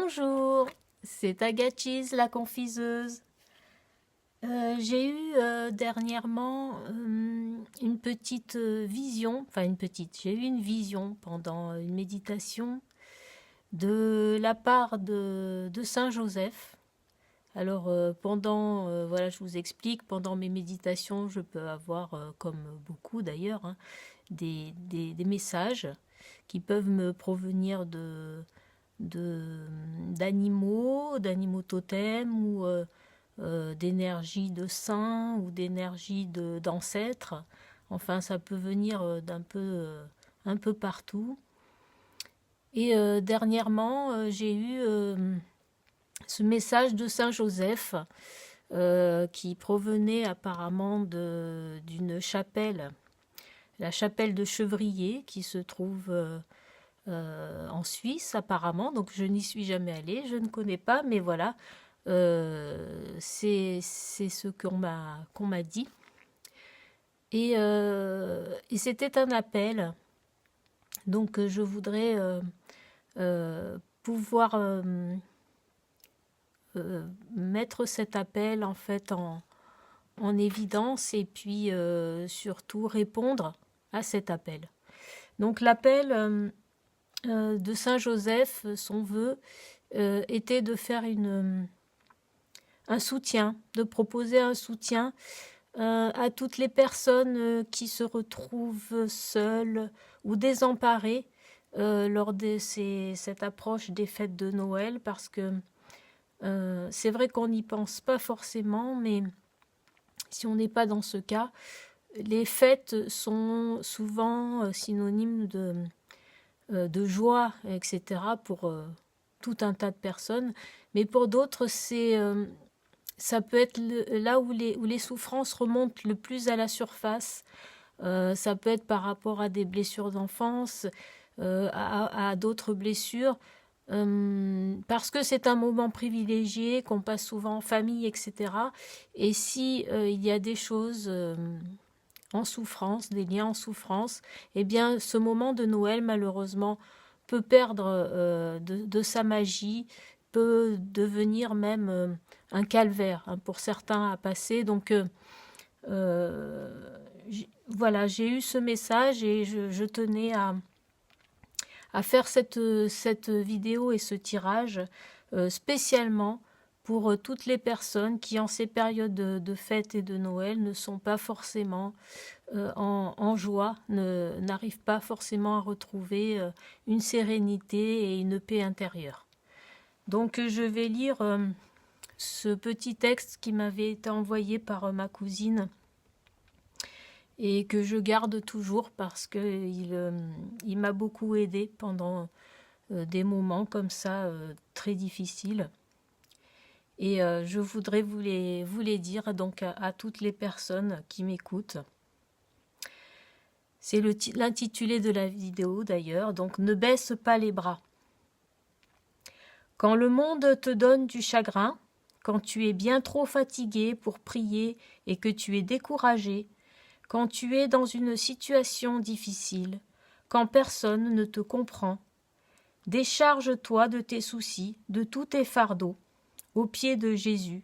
Bonjour, c'est Agachiz, la confiseuse. J'ai eu dernièrement une petite vision, j'ai eu une vision pendant une méditation de la part de Saint Joseph. Alors voilà, je vous explique, pendant mes méditations, je peux avoir, comme beaucoup d'ailleurs, hein, des messages qui peuvent me provenir d'animaux totems ou d'énergie de saints ou d'énergie d'ancêtres. Enfin, ça peut venir un peu partout. Et dernièrement, j'ai eu ce message de Saint Joseph qui provenait apparemment d'une chapelle, la chapelle de Chevrier, qui se trouve en Suisse apparemment. Donc je n'y suis jamais allée, je ne connais pas, mais voilà, c'est ce qu'on m'a dit. Et c'était un appel. Donc je voudrais pouvoir mettre cet appel en fait en évidence et puis surtout répondre à cet appel. Donc l'appel de Saint Joseph, son vœu était de faire un soutien, de proposer un soutien à toutes les personnes qui se retrouvent seules ou désemparées lors de cette approche des fêtes de Noël, parce que c'est vrai qu'on n'y pense pas forcément, mais si on n'est pas dans ce cas, les fêtes sont souvent synonymes de joie, etc. pour tout un tas de personnes, mais pour d'autres, ça peut être là où les souffrances remontent le plus à la surface. Ça peut être par rapport à des blessures d'enfance, à d'autres blessures, parce que c'est un moment privilégié qu'on passe souvent en famille, etc. Et si il y a des choses en souffrance, des liens en souffrance, eh bien ce moment de Noël, malheureusement, peut perdre de sa magie, peut devenir même un calvaire, hein, pour certains à passer. Donc voilà, j'ai eu ce message et je tenais à faire cette vidéo et ce tirage spécialement pour toutes les personnes qui, en ces périodes de fêtes et de Noël, ne sont pas forcément en joie, n'arrivent pas forcément à retrouver une sérénité et une paix intérieure. Donc je vais lire ce petit texte qui m'avait été envoyé par ma cousine et que je garde toujours parce qu'il m'a beaucoup aidé pendant des moments comme ça très difficiles. Et je voudrais vous les dire donc à toutes les personnes qui m'écoutent. C'est l'intitulé de la vidéo d'ailleurs, donc ne baisse pas les bras. Quand le monde te donne du chagrin, quand tu es bien trop fatigué pour prier et que tu es découragé, quand tu es dans une situation difficile, quand personne ne te comprend, décharge-toi de tes soucis, de tous tes fardeaux, aux pieds de Jésus.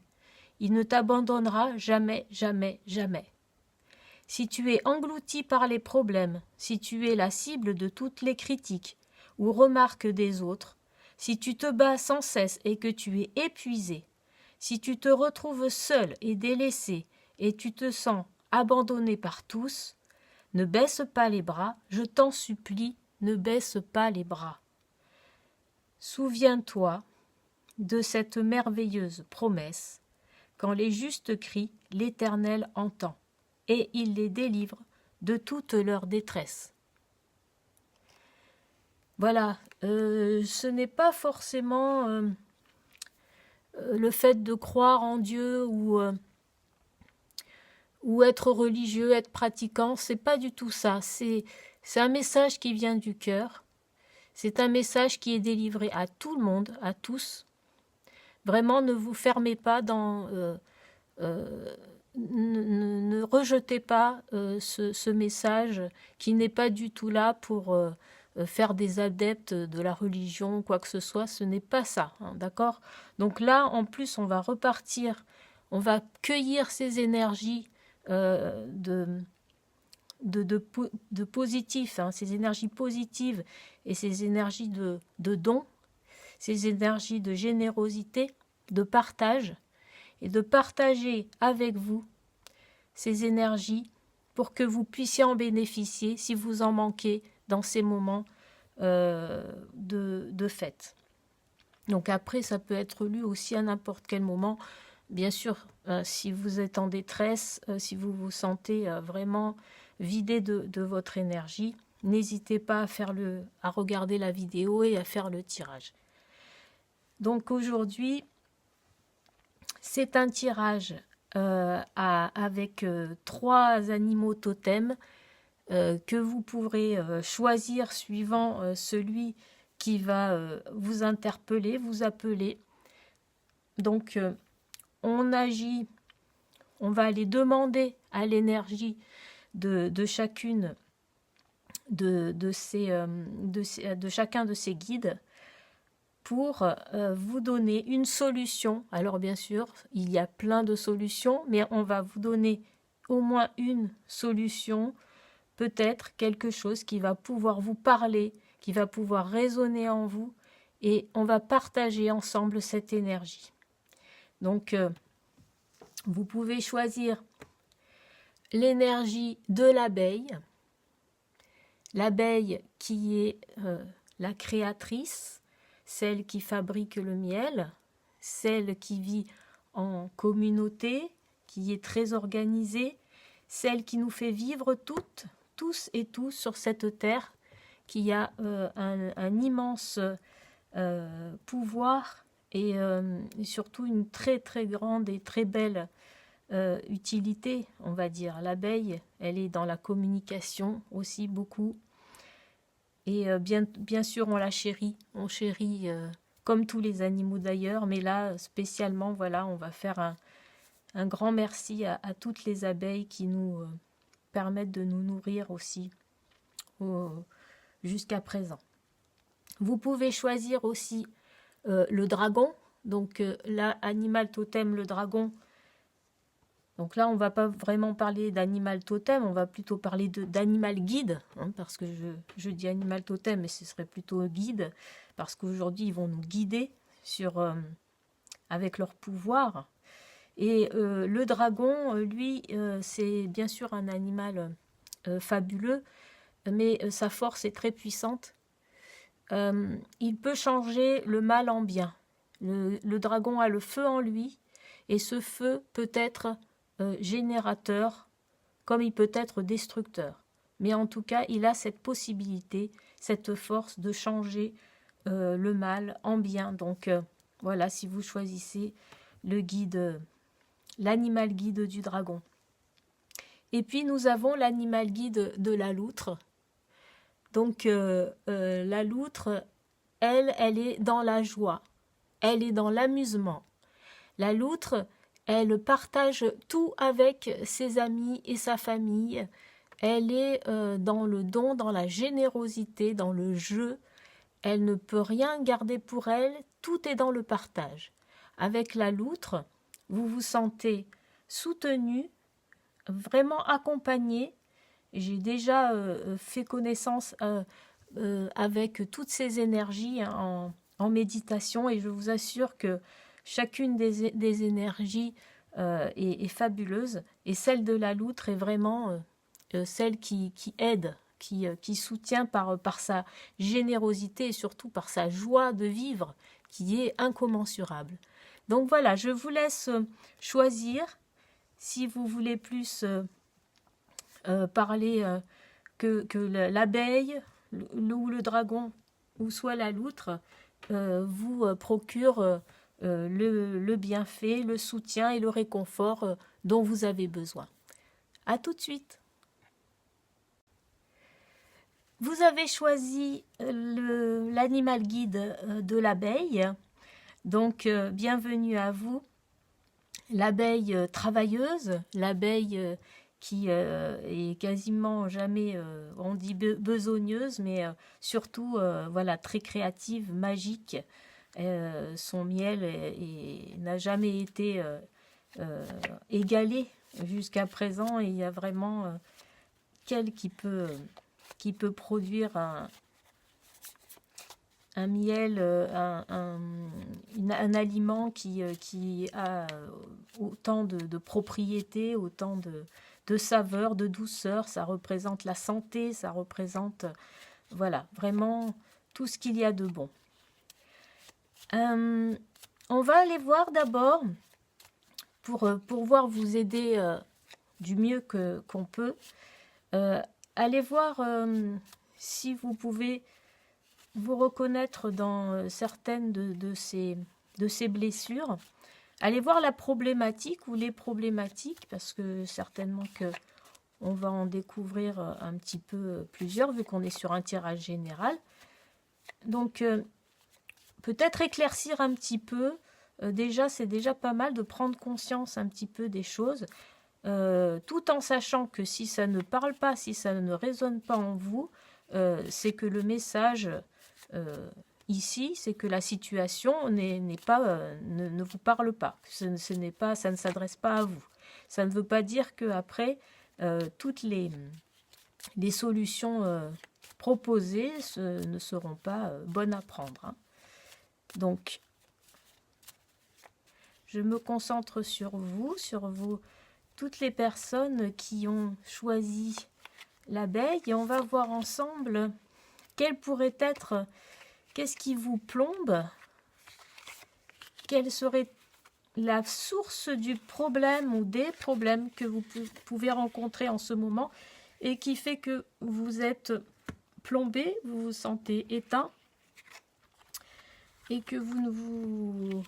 Il ne t'abandonnera jamais, jamais, jamais. Si tu es englouti par les problèmes, si tu es la cible de toutes les critiques ou remarques des autres, si tu te bats sans cesse et que tu es épuisé, si tu te retrouves seul et délaissé et tu te sens abandonné par tous, ne baisse pas les bras, je t'en supplie, ne baisse pas les bras. Souviens-toi de cette merveilleuse promesse. Quand les justes crient, l'Éternel entend, et il les délivre de toute leur détresse. Voilà, ce n'est pas forcément le fait de croire en Dieu ou être religieux, être pratiquant, c'est pas du tout ça. C'est un message qui vient du cœur. C'est un message qui est délivré à tout le monde, à tous. Vraiment, ne vous fermez pas ne rejetez pas ce message qui n'est pas du tout là pour faire des adeptes de la religion, quoi que ce soit, ce n'est pas ça, hein, d'accord? Donc là, en plus, on va repartir, on va cueillir ces énergies de positif, hein, ces énergies positives et ces énergies de don, ces énergies de générosité, de partage, et de partager avec vous ces énergies pour que vous puissiez en bénéficier si vous en manquez dans ces moments de fête. Donc après, ça peut être lu aussi à n'importe quel moment. Bien sûr, si vous êtes en détresse, si vous vous sentez vraiment vidé de votre énergie, n'hésitez pas à regarder la vidéo et à faire le tirage. Donc aujourd'hui, c'est un tirage avec 3 animaux totems que vous pourrez choisir suivant celui qui va vous interpeller, vous appeler. Donc on va aller demander à l'énergie de chacune de chacun de ces guides pour vous donner une solution. Alors bien sûr, il y a plein de solutions, mais on va vous donner au moins une solution, peut-être quelque chose qui va pouvoir vous parler, qui va pouvoir résonner en vous, et on va partager ensemble cette énergie. Donc, vous pouvez choisir l'énergie de l'abeille qui est la créatrice, celle qui fabrique le miel, celle qui vit en communauté, qui est très organisée, celle qui nous fait vivre tous et tous sur cette terre, qui a un immense pouvoir et surtout une très très grande et très belle utilité, on va dire. L'abeille, elle est dans la communication aussi beaucoup. Et bien sûr, on chérit comme tous les animaux d'ailleurs, mais là, spécialement, voilà, on va faire un grand merci à toutes les abeilles qui nous permettent de nous nourrir aussi jusqu'à présent. Vous pouvez choisir aussi le dragon, donc là, animal totem, le dragon. Donc là, on ne va pas vraiment parler d'animal totem, on va plutôt parler d'animal guide, hein, parce que je dis animal totem, mais ce serait plutôt guide, parce qu'aujourd'hui, ils vont nous guider avec leur pouvoir. Et le dragon, lui, c'est bien sûr un animal fabuleux, mais sa force est très puissante. Il peut changer le mal en bien. Le dragon a le feu en lui, et ce feu peut être générateur, comme il peut être destructeur. Mais en tout cas, il a cette possibilité, cette force de changer le mal en bien. Donc voilà, si vous choisissez l'animal guide du dragon. Et puis nous avons l'animal guide de la loutre. Donc la loutre, elle est dans la joie, elle est dans l'amusement. La loutre, elle partage tout avec ses amis et sa famille. Elle est dans le don, dans la générosité, dans le jeu. Elle ne peut rien garder pour elle, tout est dans le partage. Avec la loutre, vous vous sentez soutenu, vraiment accompagné. J'ai déjà fait connaissance avec toutes ces énergies en méditation, et je vous assure que chacune des énergies est fabuleuse, et celle de la loutre est vraiment celle qui aide, qui soutient par sa générosité et surtout par sa joie de vivre qui est incommensurable. Donc voilà, je vous laisse choisir si vous voulez plus parler que l'abeille ou le dragon ou soit la loutre vous procure le bienfait, le soutien et le réconfort dont vous avez besoin. À tout de suite. Vous avez choisi l'animal guide de l'abeille, donc bienvenue à vous. L'abeille travailleuse, l'abeille qui est quasiment jamais, on dit besogneuse, mais surtout voilà, très créative, magique. Son miel n'a jamais été égalé jusqu'à présent, et il y a vraiment qu'elle qui peut produire un miel, un aliment qui a autant de propriétés, autant de saveurs, de douceur. Ça représente la santé, ça représente, voilà, vraiment tout ce qu'il y a de bon. On va aller voir d'abord, pour pouvoir vous aider du mieux qu'on peut, allez voir si vous pouvez vous reconnaître dans certaines de ces blessures. Allez voir la problématique ou les problématiques, parce que certainement que on va en découvrir un petit peu plusieurs, vu qu'on est sur un tirage général. Donc, peut-être éclaircir un petit peu. Déjà, c'est déjà pas mal de prendre conscience un petit peu des choses, tout en sachant que si ça ne parle pas, si ça ne résonne pas en vous, c'est que le message ici, c'est que la situation ne vous parle pas. Ça ne s'adresse pas à vous. Ça ne veut pas dire qu'après, toutes les solutions proposées ne seront pas bonnes à prendre. Hein. Donc, je me concentre sur vous, toutes les personnes qui ont choisi l'abeille, et on va voir ensemble quelle pourrait être, qu'est-ce qui vous plombe, quelle serait la source du problème ou des problèmes que vous pouvez rencontrer en ce moment et qui fait que vous êtes plombé, vous vous sentez éteint et que vous ne vous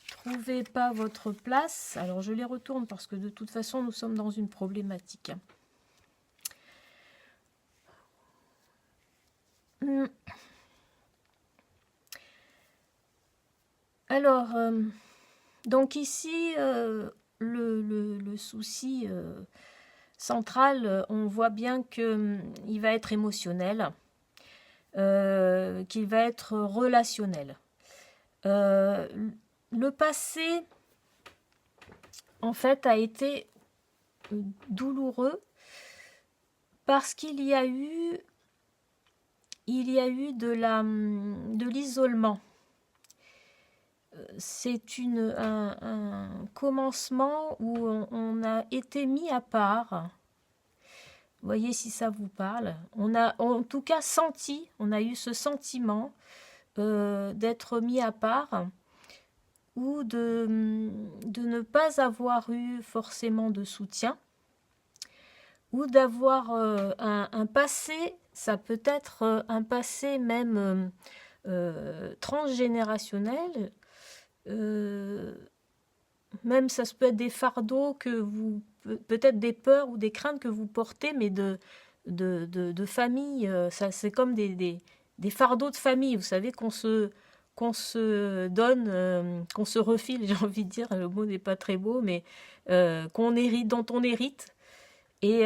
trouvez pas votre place. Alors je les retourne parce que de toute façon nous sommes dans une problématique. Alors, donc ici, le souci central, on voit bien qu'il va être émotionnel, qu'il va être relationnel. Le passé, en fait, a été douloureux parce qu'il y a eu de l'isolement. C'est un commencement où on a été mis à part. Voyez si ça vous parle. On a en tout cas senti, on a eu ce sentiment d'être mis à part, ou de ne pas avoir eu forcément de soutien, ou d'avoir un passé, ça peut être un passé même transgénérationnel, même ça peut être des fardeaux que vous, peut-être des peurs ou des craintes que vous portez, mais de famille, ça c'est comme des fardeaux de famille, vous savez, qu'on se donne, qu'on se refile, j'ai envie de dire, le mot n'est pas très beau, mais qu'on hérite, dont on hérite. Et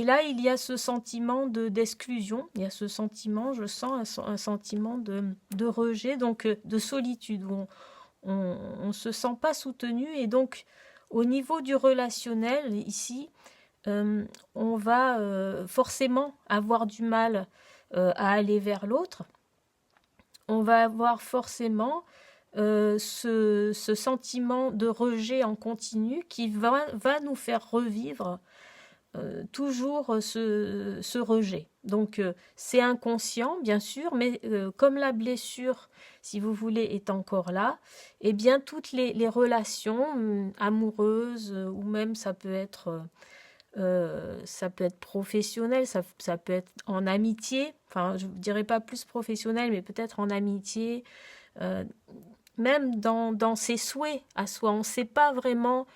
là, il y a ce sentiment d'exclusion, il y a ce sentiment, je sens un sentiment de rejet, donc de solitude, où on ne se sent pas soutenu. Et donc, au niveau du relationnel, ici, on va forcément avoir du mal à aller vers l'autre. On va avoir forcément ce sentiment de rejet en continu qui va nous faire revivre toujours ce rejet. Donc c'est inconscient bien sûr, mais comme la blessure, si vous voulez, est encore là, eh bien toutes les relations amoureuses, ou même ça peut être professionnel, ça peut être en amitié, enfin je ne dirais pas plus professionnel, mais peut-être en amitié, même dans ses souhaits à soi, on ne sait pas vraiment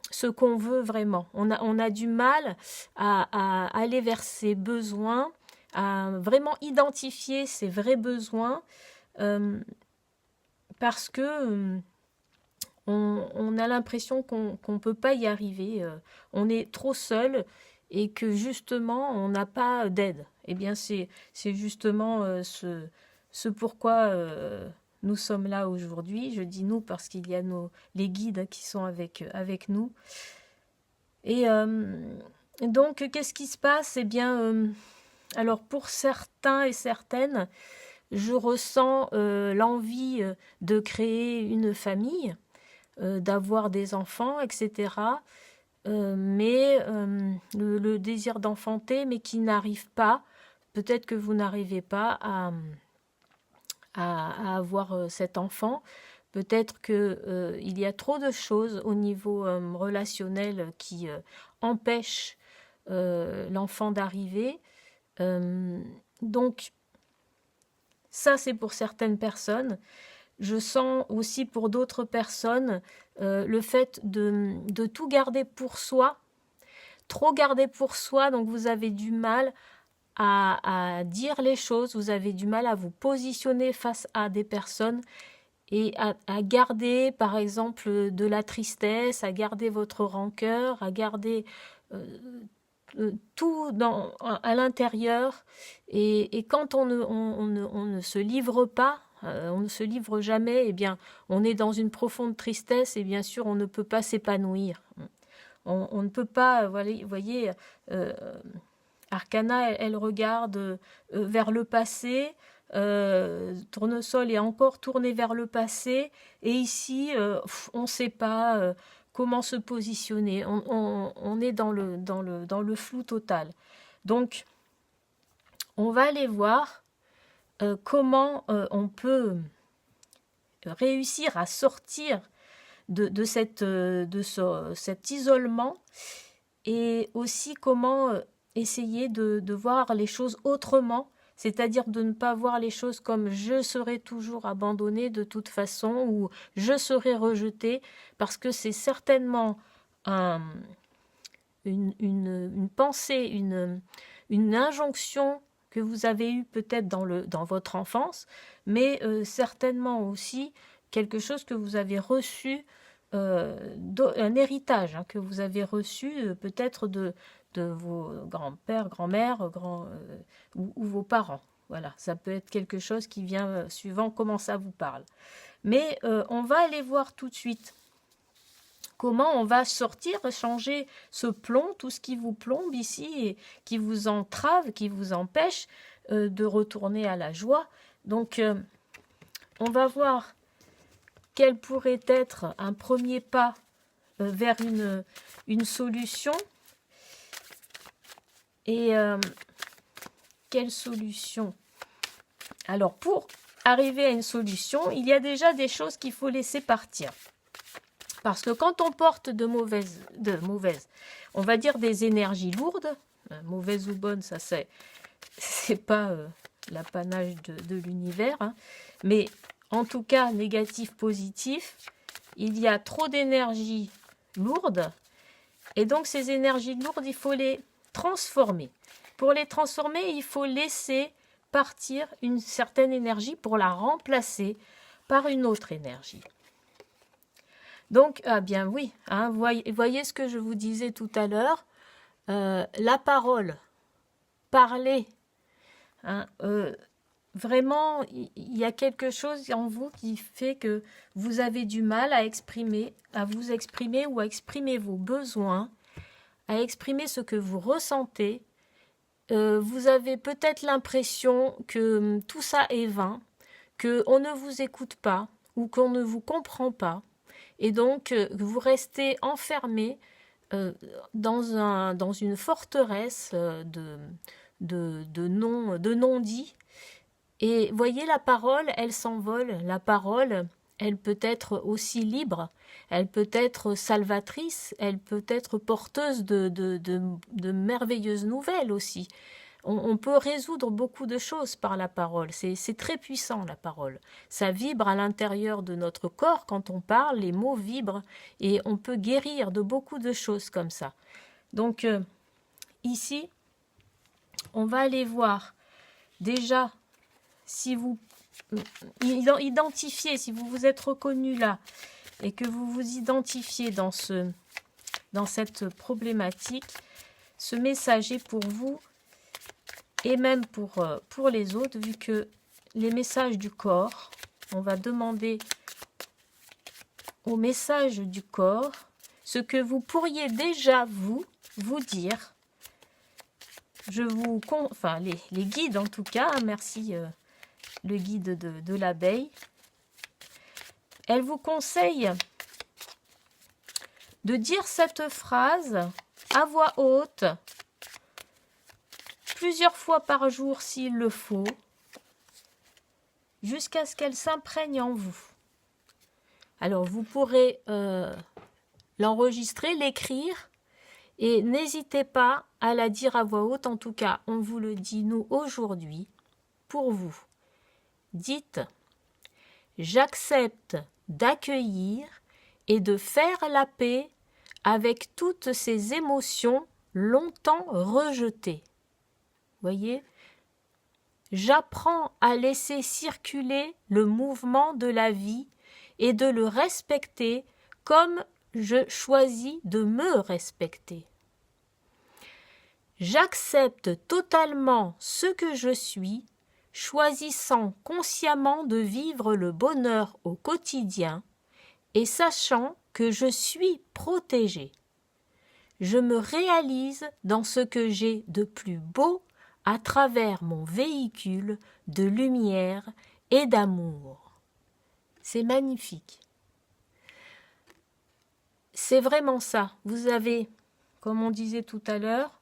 ce qu'on veut vraiment. On a du mal à aller vers ses besoins, à vraiment identifier ses vrais besoins, parce que on a l'impression qu'on ne peut pas y arriver, on est trop seul et que justement on n'a pas d'aide. Eh bien c'est justement ce pourquoi nous sommes là aujourd'hui. Je dis nous parce qu'il y a les guides qui sont avec nous. Et donc qu'est-ce qui se passe? Eh bien, alors pour certains et certaines, je ressens l'envie de créer une famille, d'avoir des enfants, etc. Mais le désir d'enfanter, mais qui n'arrive pas. Peut-être que vous n'arrivez pas à avoir cet enfant. Peut-être qu'il y a trop de choses au niveau relationnel qui empêchent l'enfant d'arriver. Donc, ça, c'est pour certaines personnes. Je sens aussi pour d'autres personnes le fait de tout garder pour soi, trop garder pour soi, donc vous avez du mal à dire les choses, vous avez du mal à vous positionner face à des personnes et à garder par exemple de la tristesse, à garder votre rancœur, à garder tout à l'intérieur et quand on ne se livre pas, on ne se livre jamais, eh bien on est dans une profonde tristesse et bien sûr on ne peut pas s'épanouir. On ne peut pas, vous voyez, Arcana, elle regarde vers le passé, Tournesol est encore tourné vers le passé, et ici, on ne sait pas comment se positionner. On est dans le flou total. Donc, on va aller voir comment on peut réussir à sortir de cet isolement et aussi comment essayer de voir les choses autrement, c'est-à-dire de ne pas voir les choses comme je serai toujours abandonné de toute façon ou je serai rejeté, parce que c'est certainement une pensée, une injonction que vous avez eue peut-être dans votre enfance, mais certainement aussi quelque chose que vous avez reçu, un héritage que vous avez reçu peut-être de vos grands-pères, grand-mères, ou vos parents. Voilà, ça peut être quelque chose qui vient suivant comment ça vous parle. Mais on va aller voir tout de suite comment on va sortir, changer ce plomb, tout ce qui vous plombe ici et qui vous entrave, qui vous empêche de retourner à la joie. Donc, on va voir quel pourrait être un premier pas vers une solution. Et quelle solution? Alors, pour arriver à une solution, il y a déjà des choses qu'il faut laisser partir. Parce que quand on porte de mauvaises, on va dire des énergies lourdes, mauvaises ou bonnes, ça c'est pas l'apanage de l'univers, hein, mais en tout cas négatif, positif, il y a trop d'énergie lourde, et donc ces énergies lourdes, il faut les transformer. Pour les transformer, il faut laisser partir une certaine énergie pour la remplacer par une autre énergie. Donc, ah bien oui, hein, voyez ce que je vous disais tout à l'heure, la parole, parler, hein, vraiment, il y a quelque chose en vous qui fait que vous avez du mal à vous exprimer ou à exprimer vos besoins, à exprimer ce que vous ressentez. Vous avez peut-être l'impression que tout ça est vain, qu'on ne vous écoute pas ou qu'on ne vous comprend pas. Et donc, vous restez enfermé dans une forteresse de non-dits. Et voyez, la parole, elle s'envole. La parole, elle peut être aussi libre, elle peut être salvatrice, elle peut être porteuse de merveilleuses nouvelles aussi. On peut résoudre beaucoup de choses par la parole. C'est très puissant, la parole. Ça vibre à l'intérieur de notre corps quand on parle, les mots vibrent et on peut guérir de beaucoup de choses comme ça. Donc, ici, on va aller voir déjà si vous identifiez, si vous vous êtes reconnu là, et que vous vous identifiez dans cette problématique, ce message est pour vous et même pour les autres, vu que les messages du corps, on va demander au message du corps ce que vous pourriez déjà vous dire. Enfin les guides en tout cas, merci le guide de l'abeille. Elle vous conseille de dire cette phrase à voix haute, plusieurs fois par jour s'il le faut, jusqu'à ce qu'elle s'imprègne en vous. Alors vous pourrez l'enregistrer, l'écrire, et n'hésitez pas à la dire à voix haute. En tout cas, on vous le dit nous aujourd'hui pour vous. Dites « J'accepte d'accueillir et de faire la paix avec toutes ces émotions longtemps rejetées. » Voyez ? J'apprends à laisser circuler le mouvement de la vie et de le respecter comme je choisis de me respecter. J'accepte totalement ce que je suis, choisissant consciemment de vivre le bonheur au quotidien et sachant que je suis protégée. Je me réalise dans ce que j'ai de plus beau à travers mon véhicule de lumière et d'amour. C'est magnifique. C'est vraiment ça. Vous avez, comme on disait tout à l'heure,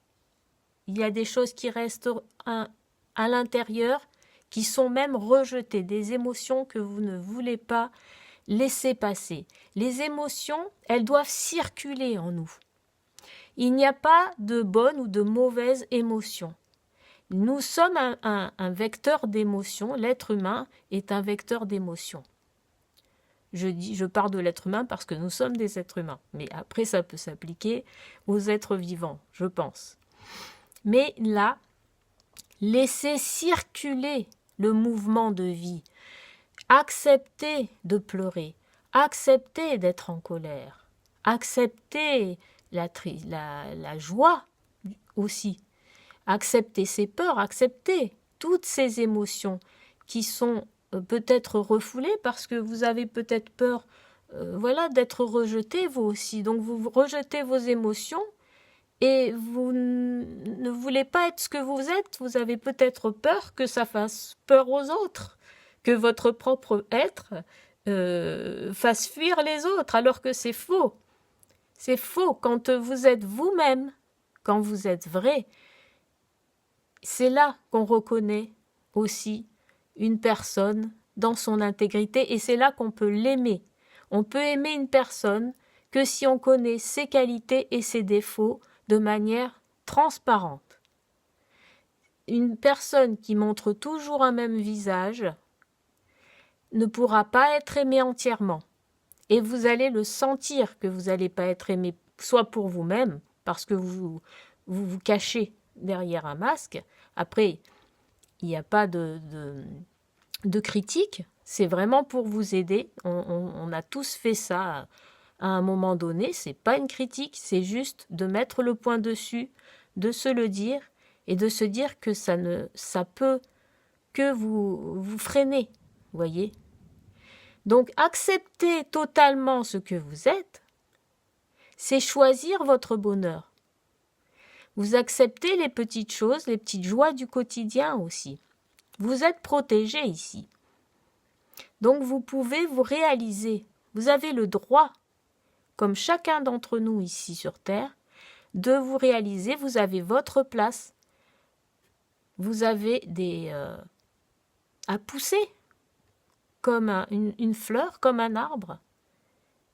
il y a des choses qui restent à l'intérieur, qui sont même rejetées, des émotions que vous ne voulez pas laisser passer. Les émotions, elles doivent circuler en nous. Il n'y a pas de bonnes ou de mauvaises émotions. Nous sommes un vecteur d'émotions. L'être humain est un vecteur d'émotions. Je parle de l'être humain parce que nous sommes des êtres humains. Mais après, ça peut s'appliquer aux êtres vivants, je pense. Mais là, laissez circuler le mouvement de vie. Acceptez de pleurer. Acceptez d'être en colère. Acceptez la joie aussi. Acceptez ses peurs, acceptez toutes ces émotions qui sont peut-être refoulées parce que vous avez peut-être peur d'être rejeté vous aussi. Donc vous rejetez vos émotions et vous ne voulez pas être ce que vous êtes. Vous avez peut-être peur que ça fasse peur aux autres, que votre propre être fasse fuir les autres, alors que c'est faux. C'est faux. Quand vous êtes vous-même, quand vous êtes vrai, c'est là qu'on reconnaît aussi une personne dans son intégrité et c'est là qu'on peut l'aimer. On peut aimer une personne que si on connaît ses qualités et ses défauts de manière transparente. Une personne qui montre toujours un même visage ne pourra pas être aimée entièrement. Et vous allez le sentir que vous n'allez pas être aimé, soit pour vous-même, parce que vous cachez derrière un masque. Après, il n'y a pas de critique, c'est vraiment pour vous aider. On a tous fait ça à un moment donné, c'est pas une critique, c'est juste de mettre le point dessus, de se le dire et de se dire que ça peut que vous freiner, voyez. Donc accepter totalement ce que vous êtes, c'est choisir votre bonheur. Vous acceptez les petites choses, les petites joies du quotidien aussi. Vous êtes protégé ici. Donc vous pouvez vous réaliser. Vous avez le droit, comme chacun d'entre nous ici sur Terre, de vous réaliser. Vous avez votre place. Vous avez à pousser comme une fleur, comme un arbre.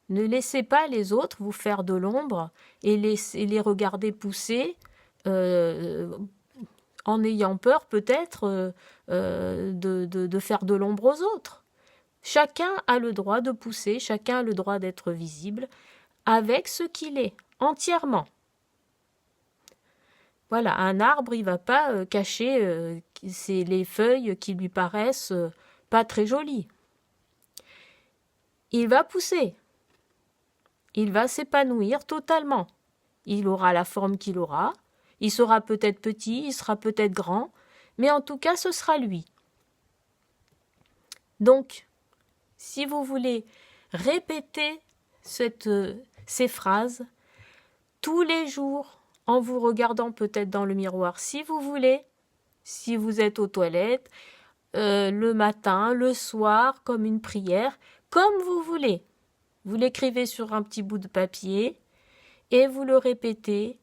Ne laissez pas les autres vous faire de l'ombre et les regarder pousser en ayant peur peut-être de faire de l'ombre aux autres. Chacun a le droit de pousser, chacun a le droit d'être visible avec ce qu'il est, entièrement. Voilà, un arbre, il ne va pas cacher les feuilles qui lui paraissent pas très jolies. Il va pousser. il va s'épanouir totalement. Il aura la forme qu'il aura, il sera peut-être petit, il sera peut-être grand, mais en tout cas, ce sera lui. Donc, si vous voulez répéter ces phrases tous les jours, en vous regardant peut-être dans le miroir, si vous voulez, si vous êtes aux toilettes, le matin, le soir, comme une prière, comme vous voulez. Vous l'écrivez sur un petit bout de papier et vous le répétez.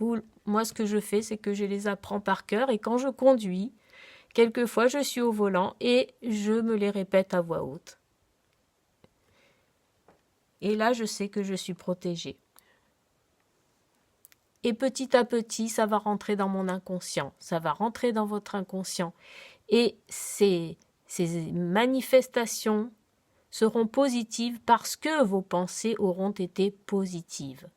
Moi, ce que je fais, c'est que je les apprends par cœur et quand je conduis, quelquefois, je suis au volant et je me les répète à voix haute. Et là, je sais que je suis protégée. Et petit à petit, ça va rentrer dans mon inconscient, ça va rentrer dans votre inconscient. Et ces manifestations seront positives parce que vos pensées auront été positives.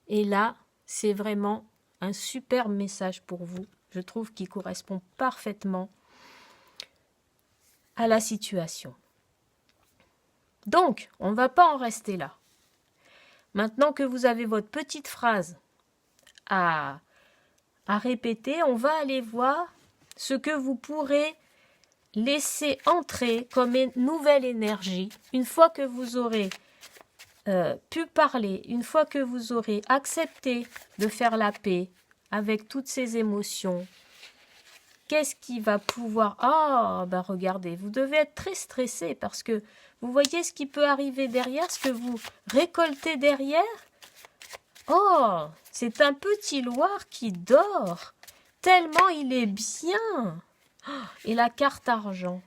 Et là, c'est vraiment un super message pour vous. Je trouve qu'il correspond parfaitement à la situation. Donc, on ne va pas en rester là. Maintenant que vous avez votre petite phrase à répéter, on va aller voir ce que vous pourrez laisser entrer comme nouvelle énergie une fois que vous aurez pu parler, une fois que vous aurez accepté de faire la paix avec toutes ces émotions. Qu'est-ce qui va pouvoir... Ah, ben regardez, vous devez être très stressé parce que vous voyez ce qui peut arriver derrière, ce que vous récoltez derrière. Oh, c'est un petit loir qui dort, tellement il est bien. Et la carte argent.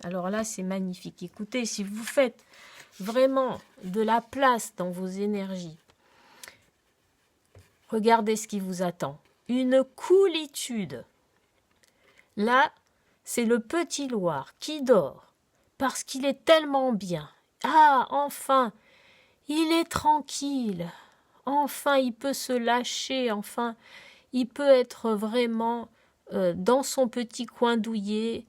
Alors là, c'est magnifique. Écoutez, si vous faites vraiment de la place dans vos énergies, regardez ce qui vous attend. Une coolitude. Là, c'est le petit Loir qui dort parce qu'il est tellement bien. Ah, enfin, il est tranquille. Enfin, il peut se lâcher. Enfin, il peut être vraiment dans son petit coin douillet,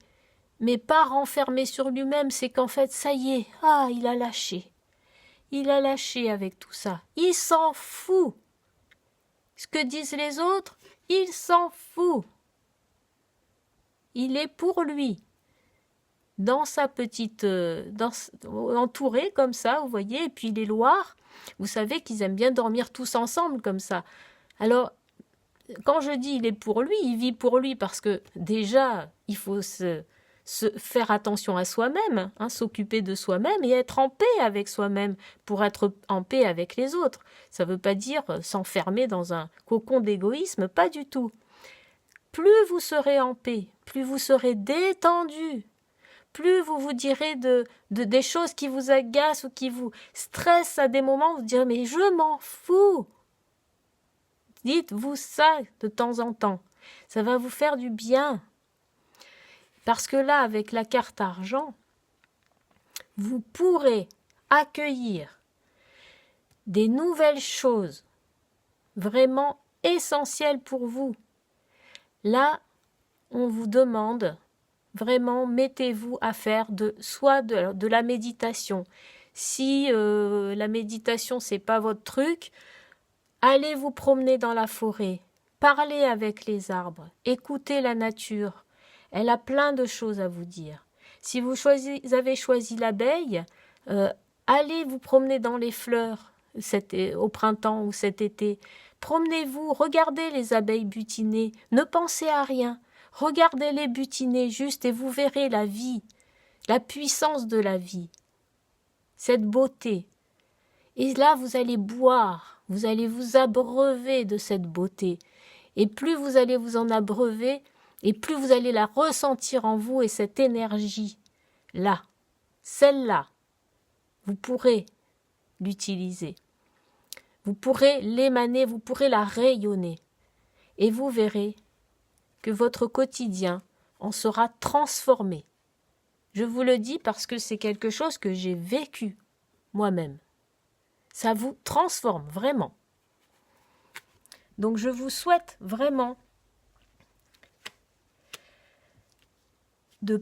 mais pas renfermé sur lui-même. C'est qu'en fait, ça y est, ah, il a lâché. Il a lâché avec tout ça. Il s'en fout. Ce que disent les autres, il s'en fout. Il est pour lui. Dans sa petite... entouré comme ça, vous voyez, et puis les Loirs, vous savez qu'ils aiment bien dormir tous ensemble comme ça. Alors, quand je dis il est pour lui, il vit pour lui parce que déjà, il faut se faire attention à soi-même, hein, s'occuper de soi-même et être en paix avec soi-même pour être en paix avec les autres. Ça ne veut pas dire s'enfermer dans un cocon d'égoïsme, pas du tout. Plus vous serez en paix, plus vous serez détendu, plus vous vous direz des choses qui vous agacent ou qui vous stressent à des moments, vous direz « mais je m'en fous ». Dites-vous ça de temps en temps. Ça va vous faire du bien. Parce que là, avec la carte argent, vous pourrez accueillir des nouvelles choses vraiment essentielles pour vous. Là, on vous demande vraiment, mettez-vous à faire soit de la méditation. Si la méditation, c'est pas votre truc, allez vous promener dans la forêt, parlez avec les arbres, écoutez la nature. Elle a plein de choses à vous dire. Si vous avez choisi l'abeille, allez vous promener dans les fleurs au printemps ou cet été. Promenez-vous, regardez les abeilles butiner, ne pensez à rien. Regardez-les butiner juste et vous verrez la vie, la puissance de la vie, cette beauté. Et là, vous allez boire, vous allez vous abreuver de cette beauté. Et plus vous allez vous en abreuver, et plus vous allez la ressentir en vous et cette énergie-là, celle-là, vous pourrez l'utiliser. Vous pourrez l'émaner, vous pourrez la rayonner. Et vous verrez que votre quotidien en sera transformé. Je vous le dis parce que c'est quelque chose que j'ai vécu moi-même. Ça vous transforme vraiment. Donc je vous souhaite vraiment de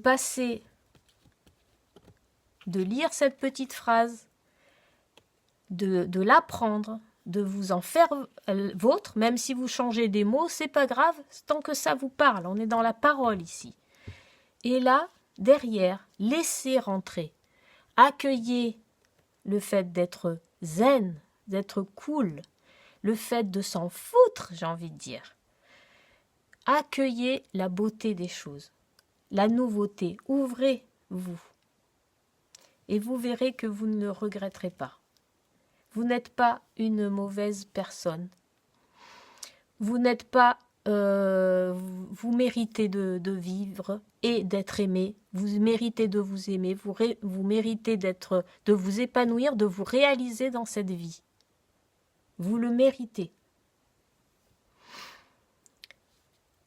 lire cette petite phrase, de l'apprendre, de vous en faire vôtre, même si vous changez des mots, c'est pas grave, tant que ça vous parle, on est dans la parole ici. Et là, derrière, laissez rentrer, accueillez le fait d'être zen, d'être cool, le fait de s'en foutre, j'ai envie de dire. Accueillez la beauté des choses, la nouveauté, ouvrez-vous. Et vous verrez que vous ne le regretterez pas. Vous n'êtes pas une mauvaise personne. Vous n'êtes pas... vous méritez de vivre et d'être aimé. Vous méritez de vous aimer. Vous méritez de vous épanouir, de vous réaliser dans cette vie. Vous le méritez.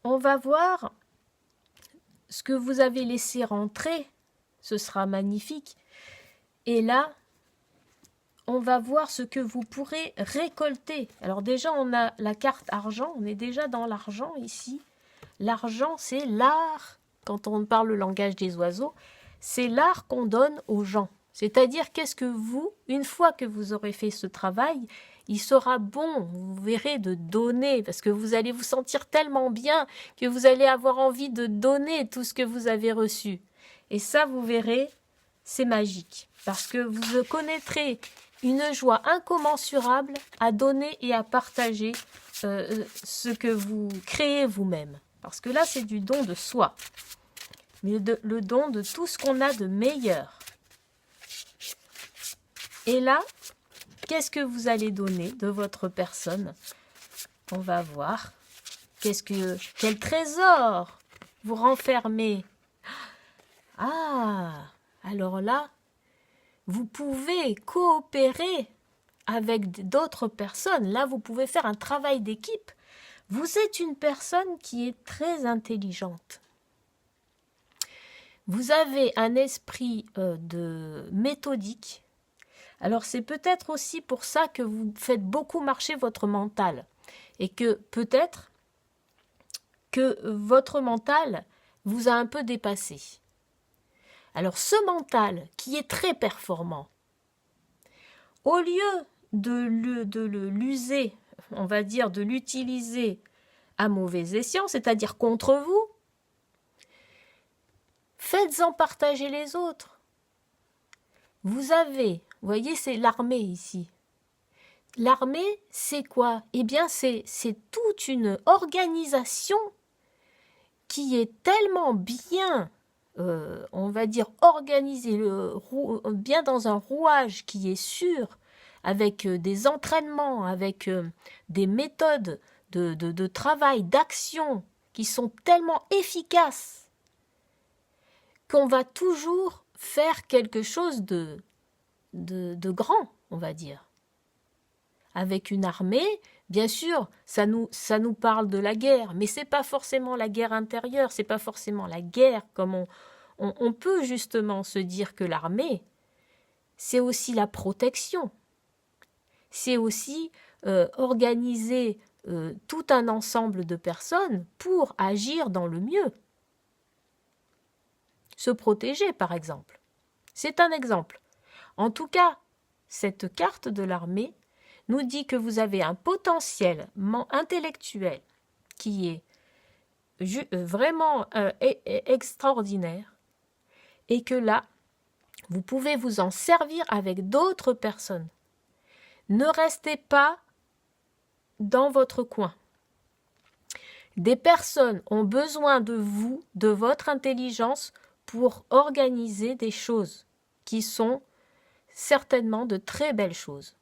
On va voir ce que vous avez laissé rentrer. Ce sera magnifique. Et là, on va voir ce que vous pourrez récolter. Alors déjà, on a la carte argent. On est déjà dans l'argent ici. L'argent, c'est l'art. Quand on parle le langage des oiseaux, c'est l'art qu'on donne aux gens. C'est-à-dire, qu'est-ce que vous, une fois que vous aurez fait ce travail, il sera bon, vous verrez, de donner, parce que vous allez vous sentir tellement bien que vous allez avoir envie de donner tout ce que vous avez reçu. Et ça, vous verrez, c'est magique, parce que vous connaîtrez une joie incommensurable à donner et à partager ce que vous créez vous-même. Parce que là, c'est du don de soi, mais le don de tout ce qu'on a de meilleur. Et là, qu'est-ce que vous allez donner de votre personne? On va voir. Quel trésor vous renfermez? Ah, alors là, vous pouvez coopérer avec d'autres personnes. Là, vous pouvez faire un travail d'équipe. Vous êtes une personne qui est très intelligente. Vous avez un esprit méthodique. Alors, c'est peut-être aussi pour ça que vous faites beaucoup marcher votre mental. Et que peut-être que votre mental vous a un peu dépassé. Alors, ce mental qui est très performant, au lieu de l'user, on va dire de l'utiliser à mauvais escient, c'est-à-dire contre vous, faites-en partager les autres. Vous voyez, c'est l'armée ici. L'armée, c'est quoi? Eh bien, c'est toute une organisation qui est tellement bien, on va dire, organisée, bien dans un rouage qui est sûr, avec des entraînements, avec des méthodes de travail, d'action qui sont tellement efficaces qu'on va toujours faire quelque chose de grand, on va dire. Avec une armée, bien sûr, ça nous parle de la guerre, mais c'est pas forcément la guerre intérieure, c'est pas forcément la guerre comme on peut justement se dire que l'armée, c'est aussi la protection. C'est aussi organiser tout un ensemble de personnes pour agir dans le mieux. Se protéger, par exemple. C'est un exemple. En tout cas, cette carte de l'armée nous dit que vous avez un potentiel intellectuel qui est vraiment extraordinaire et que là, vous pouvez vous en servir avec d'autres personnes. Ne restez pas dans votre coin. Des personnes ont besoin de vous, de votre intelligence pour organiser des choses qui sont certainement de très belles choses.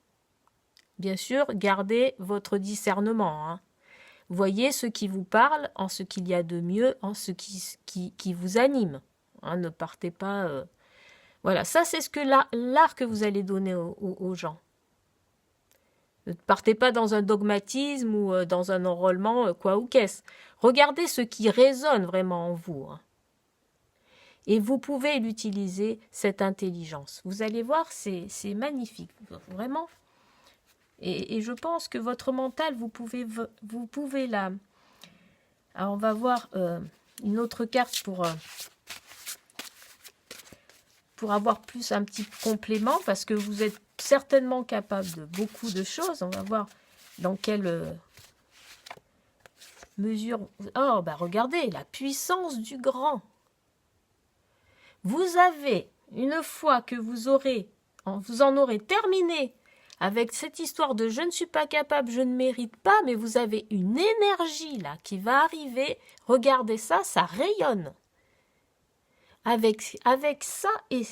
Bien sûr, gardez votre discernement. Hein. Voyez ce qui vous parle, en ce qu'il y a de mieux, en ce qui vous anime. Hein, ne partez pas... Voilà, ça c'est ce que l'art que vous allez donner aux gens. Ne partez pas dans un dogmatisme ou dans un enrôlement, quoi ou qu'est-ce. Regardez ce qui résonne vraiment en vous. Hein. Et vous pouvez l'utiliser, cette intelligence. Vous allez voir, c'est magnifique, vraiment. Et je pense que votre mental, vous pouvez la... Alors, on va voir une autre carte pour pour avoir plus un petit complément, parce que vous êtes certainement capable de beaucoup de choses. On va voir dans quelle mesure... Oh, bah regardez, la puissance du grand. Vous avez, une fois que vous en aurez terminé avec cette histoire de « je ne suis pas capable, je ne mérite pas », mais vous avez une énergie là qui va arriver. Regardez ça, ça rayonne. Avec ça et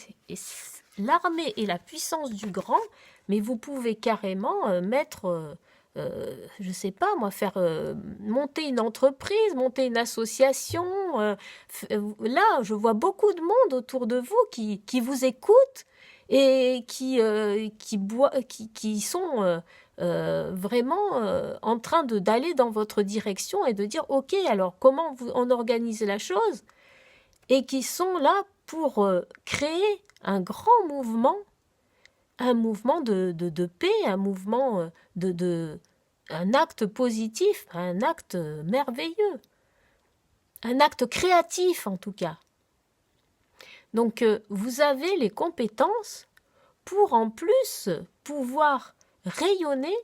l'armée et la puissance du grand, mais vous pouvez carrément mettre, je ne sais pas moi, faire monter une entreprise, monter une association. Là, je vois beaucoup de monde autour de vous qui vous écoute et qui sont vraiment en train d'aller dans votre direction et de dire « Ok, alors comment on organise la chose ?» et qui sont là pour créer un grand mouvement, un mouvement de paix, un mouvement un acte positif, un acte merveilleux, un acte créatif en tout cas. Donc vous avez les compétences pour en plus pouvoir rayonner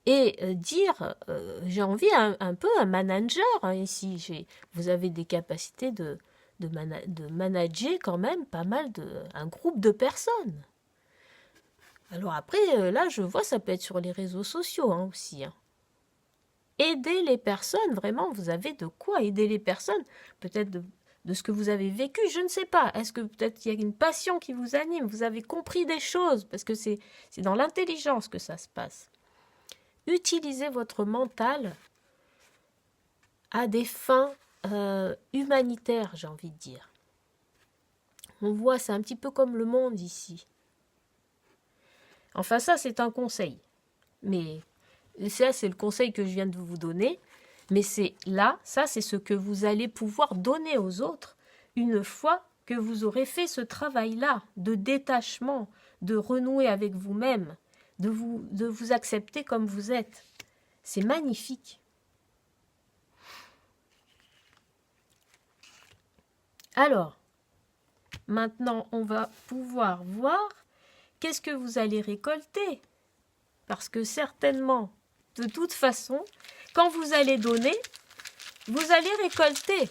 et dire, j'ai envie un peu un manager hein, ici, vous avez des capacités de manager quand même pas mal un groupe de personnes. Alors après, là, je vois, ça peut être sur les réseaux sociaux hein, aussi. Hein. Aider les personnes, vraiment, vous avez de quoi aider les personnes. Peut-être de ce que vous avez vécu, je ne sais pas. Est-ce que peut-être il y a une passion qui vous anime, vous avez compris des choses, parce que c'est dans l'intelligence que ça se passe. Utilisez votre mental à des fins humanitaires, j'ai envie de dire. On voit, c'est un petit peu comme le monde ici. Enfin, ça, c'est un conseil. Mais ça, c'est le conseil que je viens de vous donner. Mais c'est là, ça, c'est ce que vous allez pouvoir donner aux autres une fois que vous aurez fait ce travail-là de détachement, de renouer avec vous-même, de vous accepter comme vous êtes. C'est magnifique. Alors, maintenant, on va pouvoir voir qu'est-ce que vous allez récolter. Parce que certainement, de toute façon, quand vous allez donner, vous allez récolter.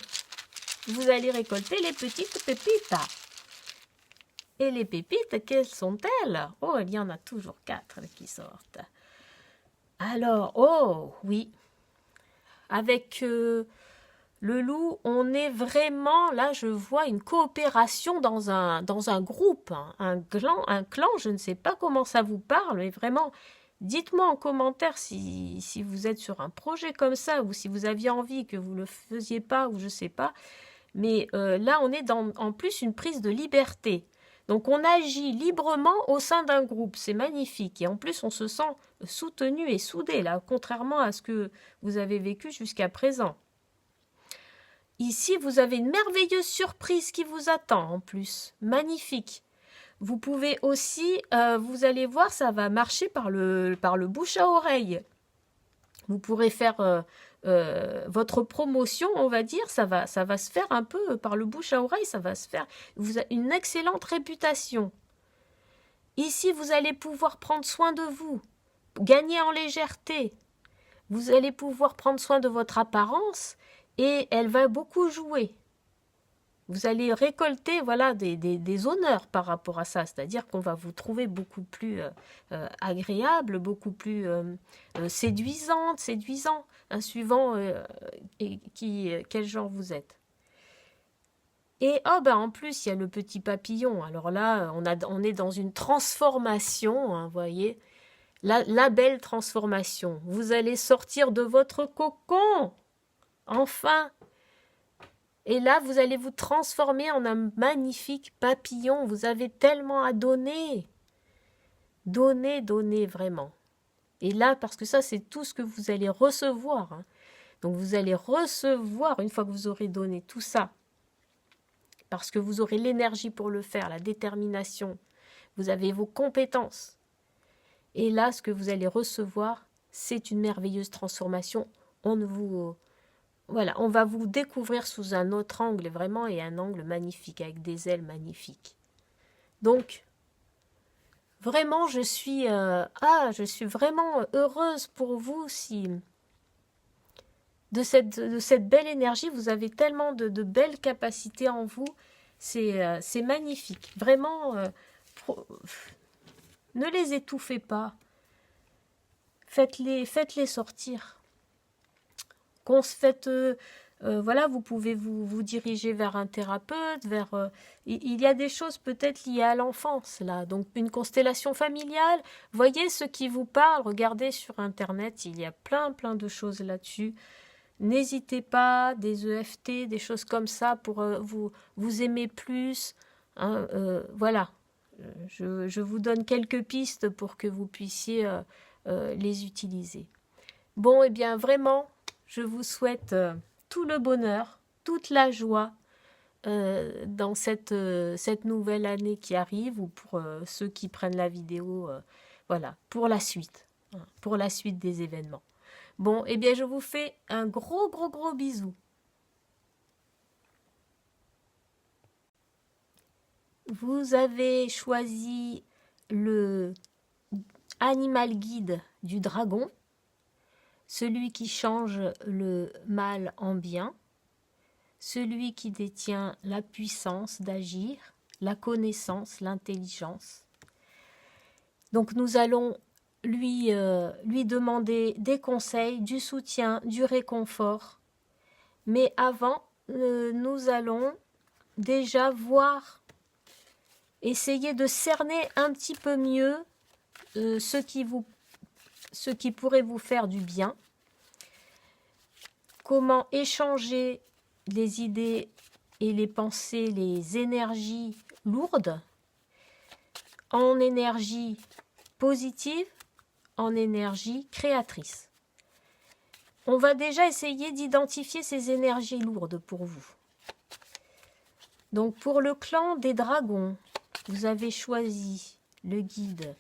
Vous allez récolter les petites pépites. Et les pépites, quelles sont-elles? Oh, il y en a toujours 4 qui sortent. Alors, oh, oui. Avec le loup, on est vraiment, là je vois une coopération dans un groupe, hein, un clan, je ne sais pas comment ça vous parle, mais vraiment, dites-moi en commentaire si vous êtes sur un projet comme ça, ou si vous aviez envie que vous ne le faisiez pas, ou je ne sais pas. Mais là, on est dans en plus une prise de liberté. Donc on agit librement au sein d'un groupe, c'est magnifique. Et en plus, on se sent soutenu et soudé, là, contrairement à ce que vous avez vécu jusqu'à présent. Ici, vous avez une merveilleuse surprise qui vous attend en plus. Magnifique. Vous pouvez aussi, vous allez voir, ça va marcher par le bouche à oreille. Vous pourrez faire votre promotion, on va dire, ça va se faire un peu par le bouche à oreille, ça va se faire. Vous avez une excellente réputation. Ici, vous allez pouvoir prendre soin de vous, gagner en légèreté. Vous allez pouvoir prendre soin de votre apparence et elle va beaucoup jouer. Vous allez récolter voilà, des honneurs par rapport à ça, c'est-à-dire qu'on va vous trouver beaucoup plus agréable, beaucoup plus séduisant, hein, suivant quel genre vous êtes. Et en plus, il y a le petit papillon. Alors là, on est dans une transformation, hein, vous voyez, la belle transformation. Vous allez sortir de votre cocon, enfin. Et là, vous allez vous transformer en un magnifique papillon. Vous avez tellement à donner. Donnez vraiment. Et là, parce que ça, c'est tout ce que vous allez recevoir. Hein. Donc, vous allez recevoir, une fois que vous aurez donné tout ça, parce que vous aurez l'énergie pour le faire, la détermination, vous avez vos compétences. Et là, ce que vous allez recevoir, c'est une merveilleuse transformation. Voilà, on va vous découvrir sous un autre angle vraiment et un angle magnifique, avec des ailes magnifiques. Donc, vraiment, je suis vraiment heureuse pour vous si de cette belle énergie, vous avez tellement de belles capacités en vous, c'est magnifique. Vraiment, ne les étouffez pas, faites-les sortir. Voilà, vous pouvez vous diriger vers un thérapeute, il y a des choses peut-être liées à l'enfance, là. Donc, une constellation familiale, voyez ce qui vous parle, regardez sur Internet, il y a plein de choses là-dessus. N'hésitez pas, des EFT, des choses comme ça pour vous aimer plus. Hein, voilà, je vous donne quelques pistes pour que vous puissiez les utiliser. Bon, eh bien, vraiment, je vous souhaite tout le bonheur, toute la joie dans cette nouvelle année qui arrive, ou pour ceux qui prennent la vidéo, voilà, pour la suite, hein, pour la suite des événements. Bon, eh bien, je vous fais un gros bisou. Vous avez choisi le animal guide du dragon, celui qui change le mal en bien, celui qui détient la puissance d'agir, la connaissance, l'intelligence. Donc nous allons lui demander des conseils, du soutien, du réconfort. Mais avant, nous allons déjà essayer de cerner un petit peu mieux ce qui pourrait vous faire du bien. Comment échanger les idées et les pensées, les énergies lourdes en énergie positive, en énergie créatrice. On va déjà essayer d'identifier ces énergies lourdes pour vous. Donc pour le clan des dragons, vous avez choisi le guide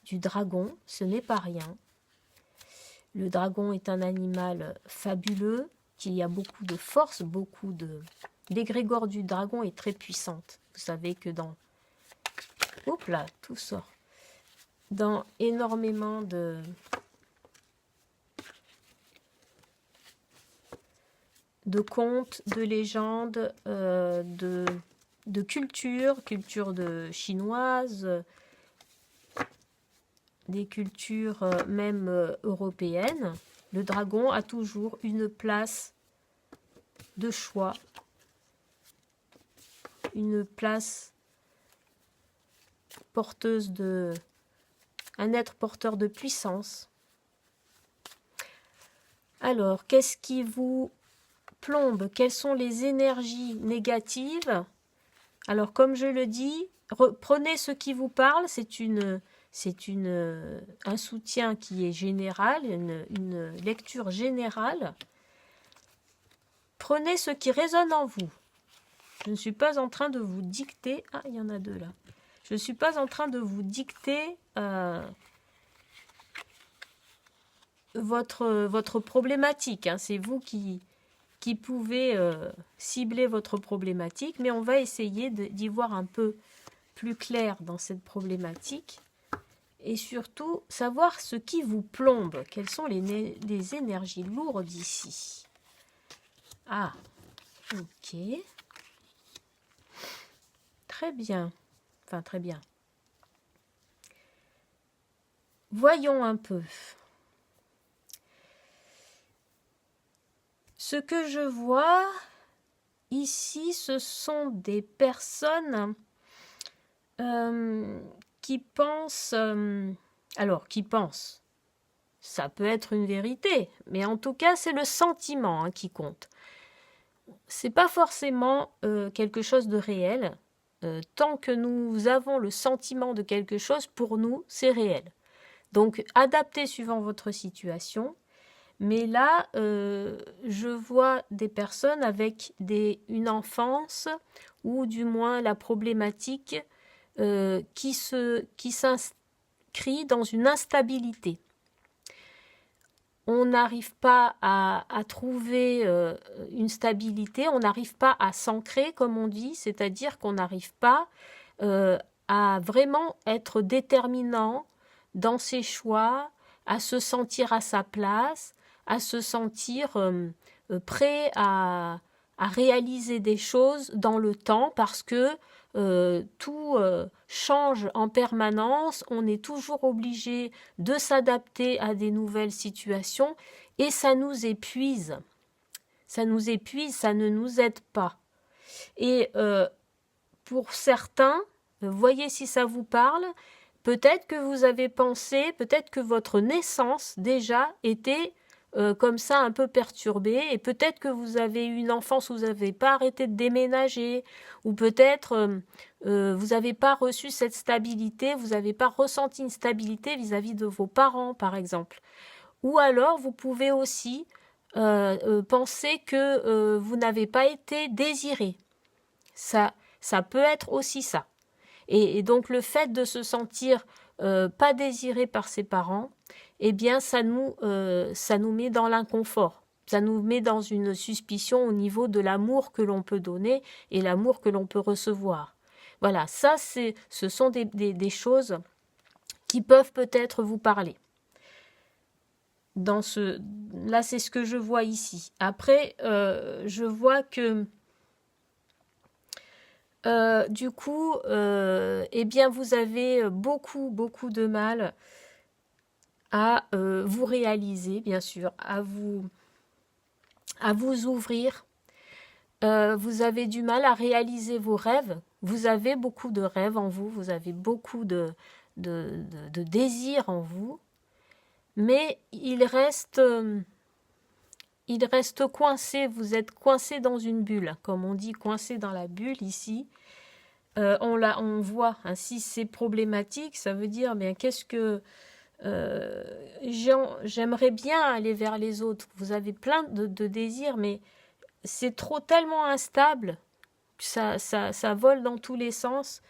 du dragon, ce n'est pas rien. Le dragon est un animal fabuleux, qui a beaucoup de force, l'égrégore du dragon est très puissante. Vous savez que Oups là, tout sort. Dans énormément de contes, de légendes, de culture de chinoise, des cultures même européennes, le dragon a toujours une place de choix, une place un être porteur de puissance. Alors, qu'est-ce qui vous plombe? Quelles sont les énergies négatives? Alors, comme je le dis, prenez ce qui vous parle, c'est un soutien qui est général, une lecture générale. Prenez ce qui résonne en vous. Je ne suis pas en train de vous dicter... Ah, il y en a deux là. Je ne suis pas en train de vous dicter votre problématique. Hein. C'est vous qui pouvez cibler votre problématique, mais on va essayer d'y voir un peu plus clair dans cette problématique et surtout savoir ce qui vous plombe, quelles sont les énergies lourdes ici. Ah, ok. Très bien. Enfin, très bien. Voyons un peu. Ce que je vois ici, ce sont des personnes qui pensent... qui pensent. Ça peut être une vérité, mais en tout cas, c'est le sentiment qui compte. C'est pas forcément quelque chose de réel. Tant que nous avons le sentiment de quelque chose, pour nous, c'est réel. Donc, adaptez suivant votre situation. Mais là, je vois des personnes avec une enfance, ou du moins la problématique qui s'inscrit dans une instabilité. On n'arrive pas à trouver une stabilité, on n'arrive pas à s'ancrer, comme on dit, c'est-à-dire qu'on n'arrive pas à vraiment être déterminant dans ses choix, à se sentir à sa place, à se sentir prêt à réaliser des choses dans le temps parce que tout change en permanence, on est toujours obligé de s'adapter à des nouvelles situations et ça nous épuise. Ça nous épuise, ça ne nous aide pas. Et pour certains, voyez si ça vous parle, peut-être que vous avez pensé, peut-être que votre naissance déjà était comme ça un peu perturbée, et peut-être que vous avez eu une enfance où vous n'avez pas arrêté de déménager, ou peut-être vous n'avez pas reçu cette stabilité, vous n'avez pas ressenti une stabilité vis-à-vis de vos parents, par exemple. Ou alors, vous pouvez aussi penser que vous n'avez pas été désiré. Ça peut être aussi ça. Et donc le fait de se sentir pas désiré par ses parents, eh bien ça nous met dans l'inconfort. Ça nous met dans une suspicion au niveau de l'amour que l'on peut donner et l'amour que l'on peut recevoir. Voilà, ça ce sont des choses qui peuvent peut-être vous parler. Là, c'est ce que je vois ici. Après, je vois que du coup, eh bien, vous avez beaucoup, beaucoup de mal à vous réaliser, bien sûr, à vous ouvrir. Vous avez du mal à réaliser vos rêves. Vous avez beaucoup de rêves en vous, vous avez beaucoup de désirs en vous, mais il reste coincé, vous êtes coincé dans une bulle, comme on dit, coincé dans la bulle ici. On voit, hein, si c'est problématique, ça veut dire, bien, qu'est-ce que j'aimerais bien aller vers les autres. Vous avez plein de désirs, mais c'est tellement instable, que ça vole dans tous les sens,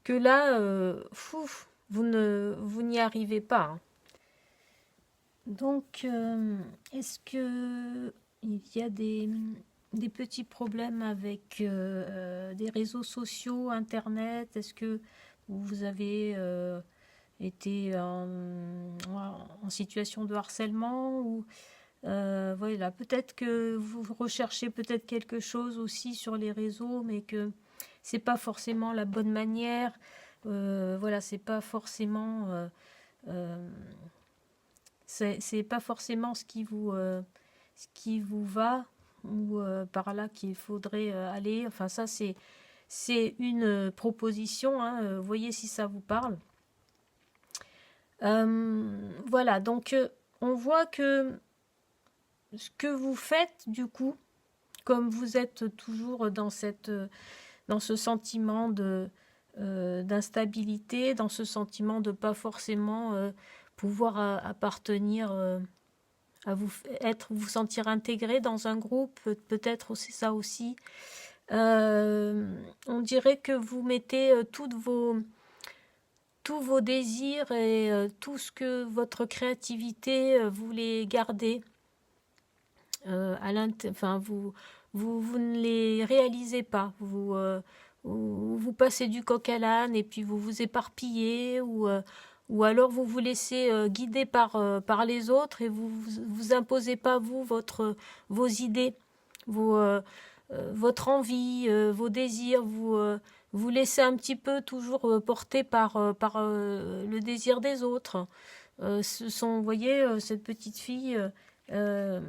que là, vous n'y arrivez pas. Hein. Donc, est-ce que il y a des petits problèmes avec des réseaux sociaux, Internet? Est-ce que vous avez été en situation de harcèlement ou voilà, peut-être que vous recherchez peut-être quelque chose aussi sur les réseaux, mais que c'est pas forcément la bonne manière. Voilà, c'est pas forcément c'est pas forcément ce qui vous va ou par là qu'il faudrait aller. Enfin, ça, c'est une proposition. Hein, voyez si ça vous parle. Voilà, donc on voit que ce que vous faites, du coup, comme vous êtes toujours dans ce sentiment d'instabilité, dans ce sentiment de pas forcément pouvoir appartenir à vous sentir intégré dans un groupe, peut-être aussi ça aussi. On dirait que vous mettez tous vos désirs et tout ce que votre créativité voulait garder enfin vous ne les réalisez pas. Vous passez du coq à l'âne et puis vous vous éparpillez ou alors vous vous laissez guider par les autres et vous imposez pas vos idées, votre envie, vos désirs, vous laissez un petit peu toujours porter par le désir des autres. Vous voyez, cette petite fille, elle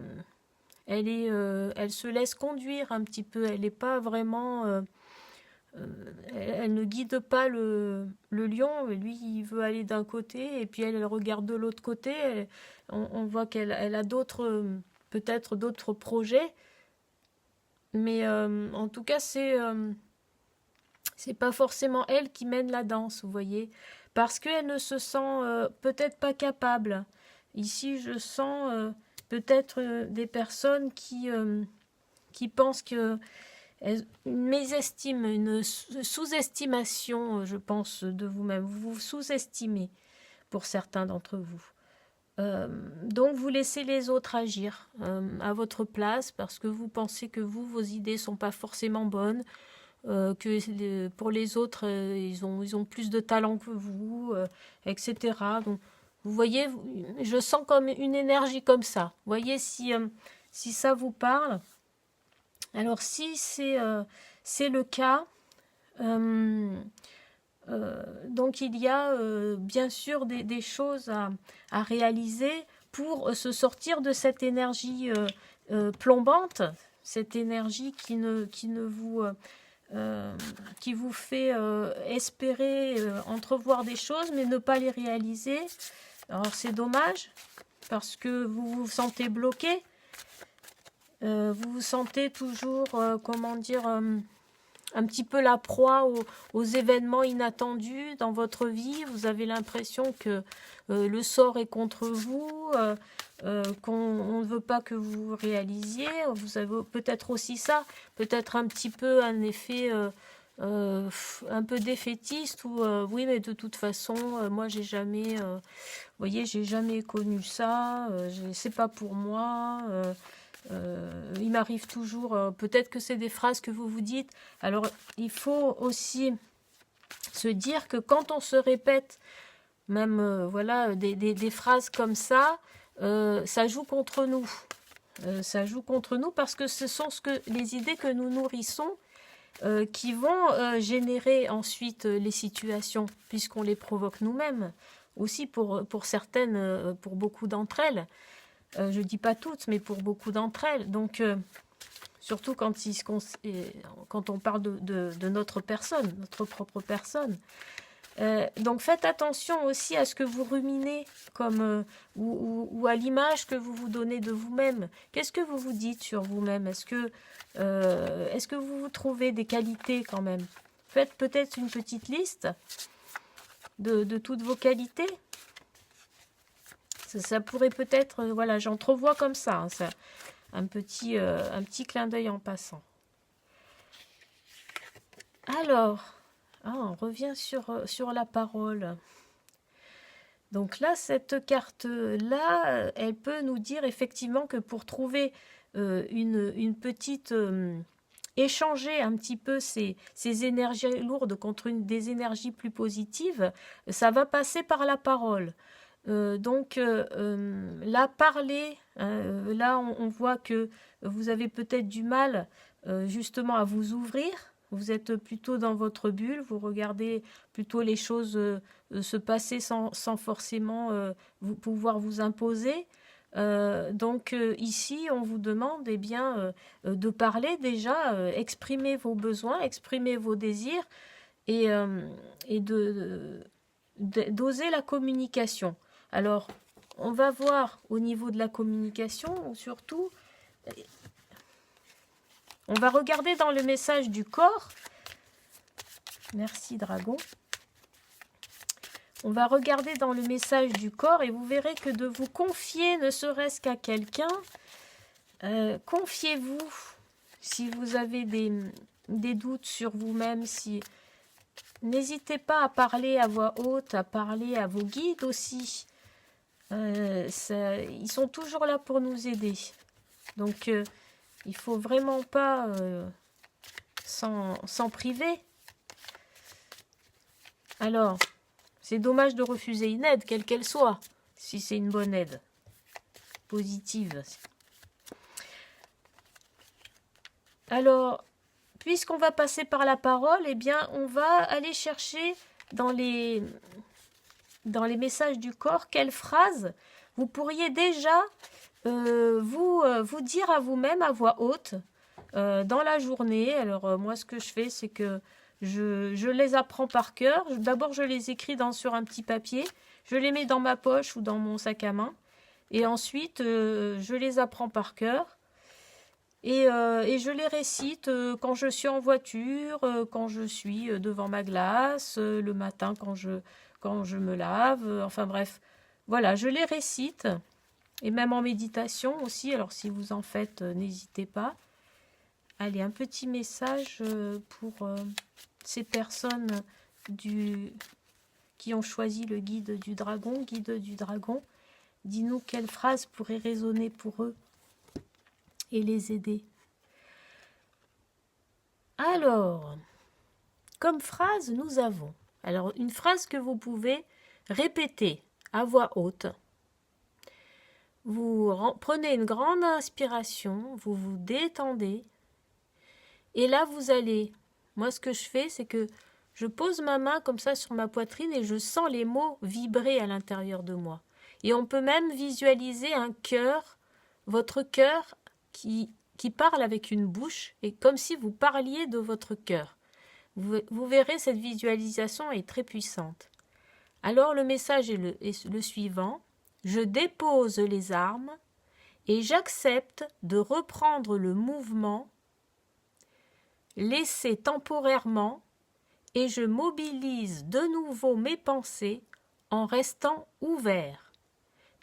se laisse conduire un petit peu, elle n'est pas vraiment... elle ne guide pas le lion, lui il veut aller d'un côté et puis elle regarde de l'autre côté, on voit qu'elle a peut-être d'autres projets, mais en tout cas c'est pas forcément elle qui mène la danse, vous voyez, parce qu'elle ne se sent peut-être pas capable. Ici je sens peut-être des personnes qui pensent que une mésestime, une sous-estimation, je pense, de vous-même. Vous vous sous-estimez pour certains d'entre vous. Donc vous laissez les autres agir à votre place parce que vous pensez que vos idées sont pas forcément bonnes. pour les autres, ils ont plus de talent que vous, etc. Donc, vous voyez, je sens comme une énergie comme ça. Vous voyez si ça vous parle. Alors, si c'est le cas, donc il y a bien sûr des choses à réaliser pour se sortir de cette énergie plombante, cette énergie qui vous fait espérer entrevoir des choses mais ne pas les réaliser. Alors c'est dommage parce que vous vous sentez bloqué, vous vous sentez toujours, comment dire, un petit peu la proie aux événements inattendus dans votre vie. Vous avez l'impression que le sort est contre vous, qu'on ne veut pas que vous réalisiez. Vous avez peut-être aussi ça, peut-être un petit peu un effet un peu défaitiste ou oui mais de toute façon moi j'ai jamais vous voyez j'ai jamais connu ça, c'est pas pour moi. Il m'arrive toujours, peut-être que c'est des phrases que vous vous dites. Alors, il faut aussi se dire que quand on se répète, même voilà, des phrases comme ça joue contre nous. Ça joue contre nous parce que ce sont les idées que nous nourrissons qui vont générer ensuite les situations, puisqu'on les provoque nous-mêmes. Aussi pour certaines, pour beaucoup d'entre elles. Je ne dis pas toutes, mais pour beaucoup d'entre elles. Donc, surtout quand on parle de notre personne, notre propre personne. Donc, faites attention aussi à ce que vous ruminez ou à l'image que vous vous donnez de vous-même. Qu'est-ce que vous vous dites sur vous-même? Est-ce que vous vous trouvez des qualités quand même? Faites peut-être une petite liste de toutes vos qualités. Ça pourrait peut-être, voilà, j'entrevois comme ça, hein, un petit clin d'œil en passant. Alors, on revient sur la parole. Donc là, cette carte-là, elle peut nous dire effectivement que pour trouver une petite... échanger un petit peu ces énergies lourdes contre des énergies plus positives, ça va passer par la parole. Donc là, parler, là on voit que vous avez peut-être du mal justement à vous ouvrir. Vous êtes plutôt dans votre bulle, vous regardez plutôt les choses se passer sans forcément pouvoir vous imposer. Donc ici, on vous demande eh bien, de parler déjà, exprimer vos besoins, exprimer vos désirs et d'oser la communication. Alors, on va voir au niveau de la communication, surtout, on va regarder dans le message du corps. Merci, dragon. On va regarder dans le message du corps et vous verrez que de vous confier, ne serait-ce qu'à quelqu'un, confiez-vous si vous avez des doutes sur vous-même, n'hésitez pas à parler à voix haute, à parler à vos guides aussi. Ils sont toujours là pour nous aider. Donc, il ne faut vraiment pas s'en priver. Alors, c'est dommage de refuser une aide, quelle qu'elle soit, si c'est une bonne aide, positive. Alors, puisqu'on va passer par la parole, eh bien, on va aller chercher dans les messages du corps quelles phrases vous pourriez déjà vous dire à vous-même à voix haute dans la journée. Alors, moi, ce que je fais, c'est que je les apprends par cœur. D'abord, je les écris sur un petit papier. Je les mets dans ma poche ou dans mon sac à main. Et ensuite, je les apprends par cœur. Et je les récite quand je suis en voiture, quand je suis devant ma glace, le matin quand je me lave. Enfin bref, voilà, je les récite. Et même en méditation aussi. Alors si vous en faites, n'hésitez pas. Allez, un petit message pour ces personnes qui ont choisi le guide du dragon. Guide du dragon, dis-nous quelle phrase pourrait résonner pour eux et les aider. Alors, comme phrase, nous avons. Alors, une phrase que vous pouvez répéter à voix haute. Vous prenez une grande inspiration, vous vous détendez. Et là, vous allez... Moi, ce que je fais, c'est que je pose ma main comme ça sur ma poitrine et je sens les mots vibrer à l'intérieur de moi. Et on peut même visualiser un cœur, votre cœur qui parle avec une bouche, et comme si vous parliez de votre cœur. Vous verrez, cette visualisation est très puissante. Alors le message est le suivant. Je dépose les armes et j'accepte de reprendre le mouvement laissé temporairement et je mobilise de nouveau mes pensées en restant ouvert.